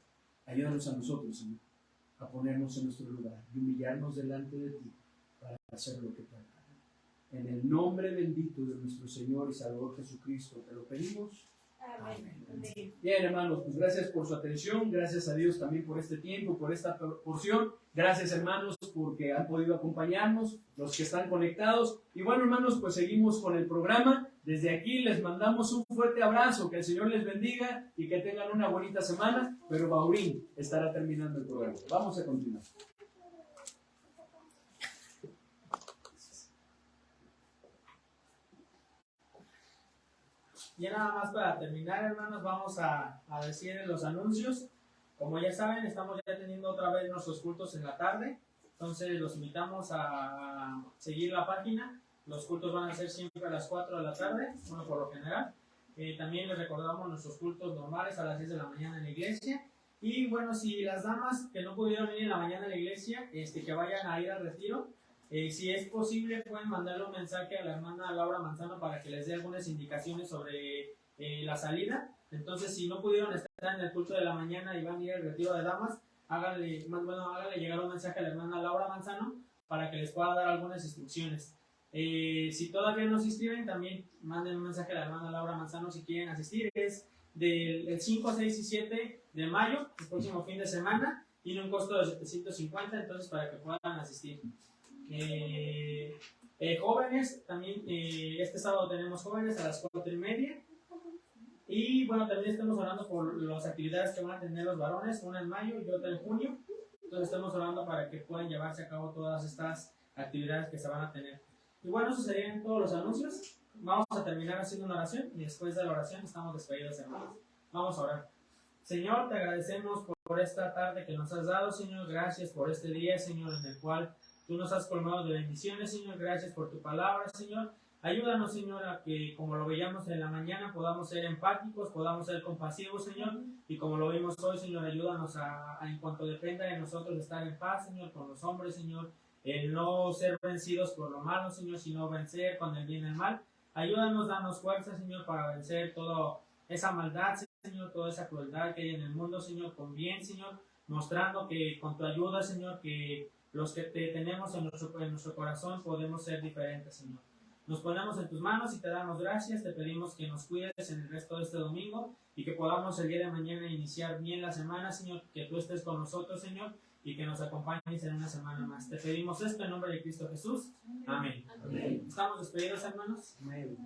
Ayúdanos a nosotros, Señor, a ponernos en nuestro lugar y humillarnos delante de ti para hacer lo que te haga. En el nombre bendito de nuestro Señor y Salvador Jesucristo te lo pedimos. Amén. Amén. Bien, hermanos, pues gracias por su atención, gracias a Dios también por este tiempo, por esta porción. Gracias, hermanos, porque han podido acompañarnos, los que están conectados. Y bueno, hermanos, pues seguimos con el programa. Desde aquí les mandamos un fuerte abrazo, que el Señor les bendiga y que tengan una bonita semana. Pero Baurín estará terminando el programa. Vamos a continuar. Ya nada más para terminar, hermanos, vamos a decir los anuncios. Como ya saben, estamos ya teniendo otra vez nuestros cultos en la tarde. Entonces los invitamos a seguir la página. Los cultos van a ser siempre a las 4 de la tarde, bueno, por lo general. También les recordamos nuestros cultos normales a las 10 de la mañana en la iglesia. Y bueno, si las damas que no pudieron venir en la mañana a la iglesia, que vayan a ir al retiro. Si es posible, pueden mandarle un mensaje a la hermana Laura Manzano para que les dé algunas indicaciones sobre la salida. Entonces, si no pudieron estar en el culto de la mañana y van a ir al retiro de damas, háganle llegar un mensaje a la hermana Laura Manzano para que les pueda dar algunas instrucciones. Si todavía no se inscriben, también manden un mensaje a la hermana Laura Manzano si quieren asistir. Es del 5, 6 y 7 de mayo, el próximo fin de semana, tiene un costo de 750, entonces para que puedan asistir. Jóvenes, también este sábado tenemos jóvenes a las 4:30. Y bueno, también estamos orando por las actividades que van a tener los varones, una en mayo y otra en junio. Entonces estamos orando para que puedan llevarse a cabo todas estas actividades que se van a tener. Y bueno, eso serían todos los anuncios. Vamos a terminar haciendo una oración y después de la oración estamos despedidos, hermanos. Vamos a orar. Señor, te agradecemos por esta tarde que nos has dado, Señor. Gracias por este día, Señor, en el cual tú nos has colmado de bendiciones, Señor. Gracias por tu palabra, Señor. Ayúdanos, Señor, a que, como lo veíamos en la mañana, podamos ser empáticos, podamos ser compasivos, Señor. Y como lo vimos hoy, Señor, ayúdanos a en cuanto dependa de nosotros, estar en paz, Señor, con los hombres, Señor. El no ser vencidos por lo malo, Señor, sino vencer con el bien y el mal. Ayúdanos, danos fuerza, Señor, para vencer toda esa maldad, Señor, toda esa crueldad que hay en el mundo, Señor, con bien, Señor. Mostrando que con tu ayuda, Señor, que los que te tenemos en nuestro corazón podemos ser diferentes, Señor. Nos ponemos en tus manos y te damos gracias. Te pedimos que nos cuides en el resto de este domingo y que podamos el día de mañana iniciar bien la semana, Señor. Que tú estés con nosotros, Señor, y que nos acompañes en una semana más. Te pedimos esto en nombre de Cristo Jesús. Amén. Amén. ¿Estamos despedidos, hermanos? Amén.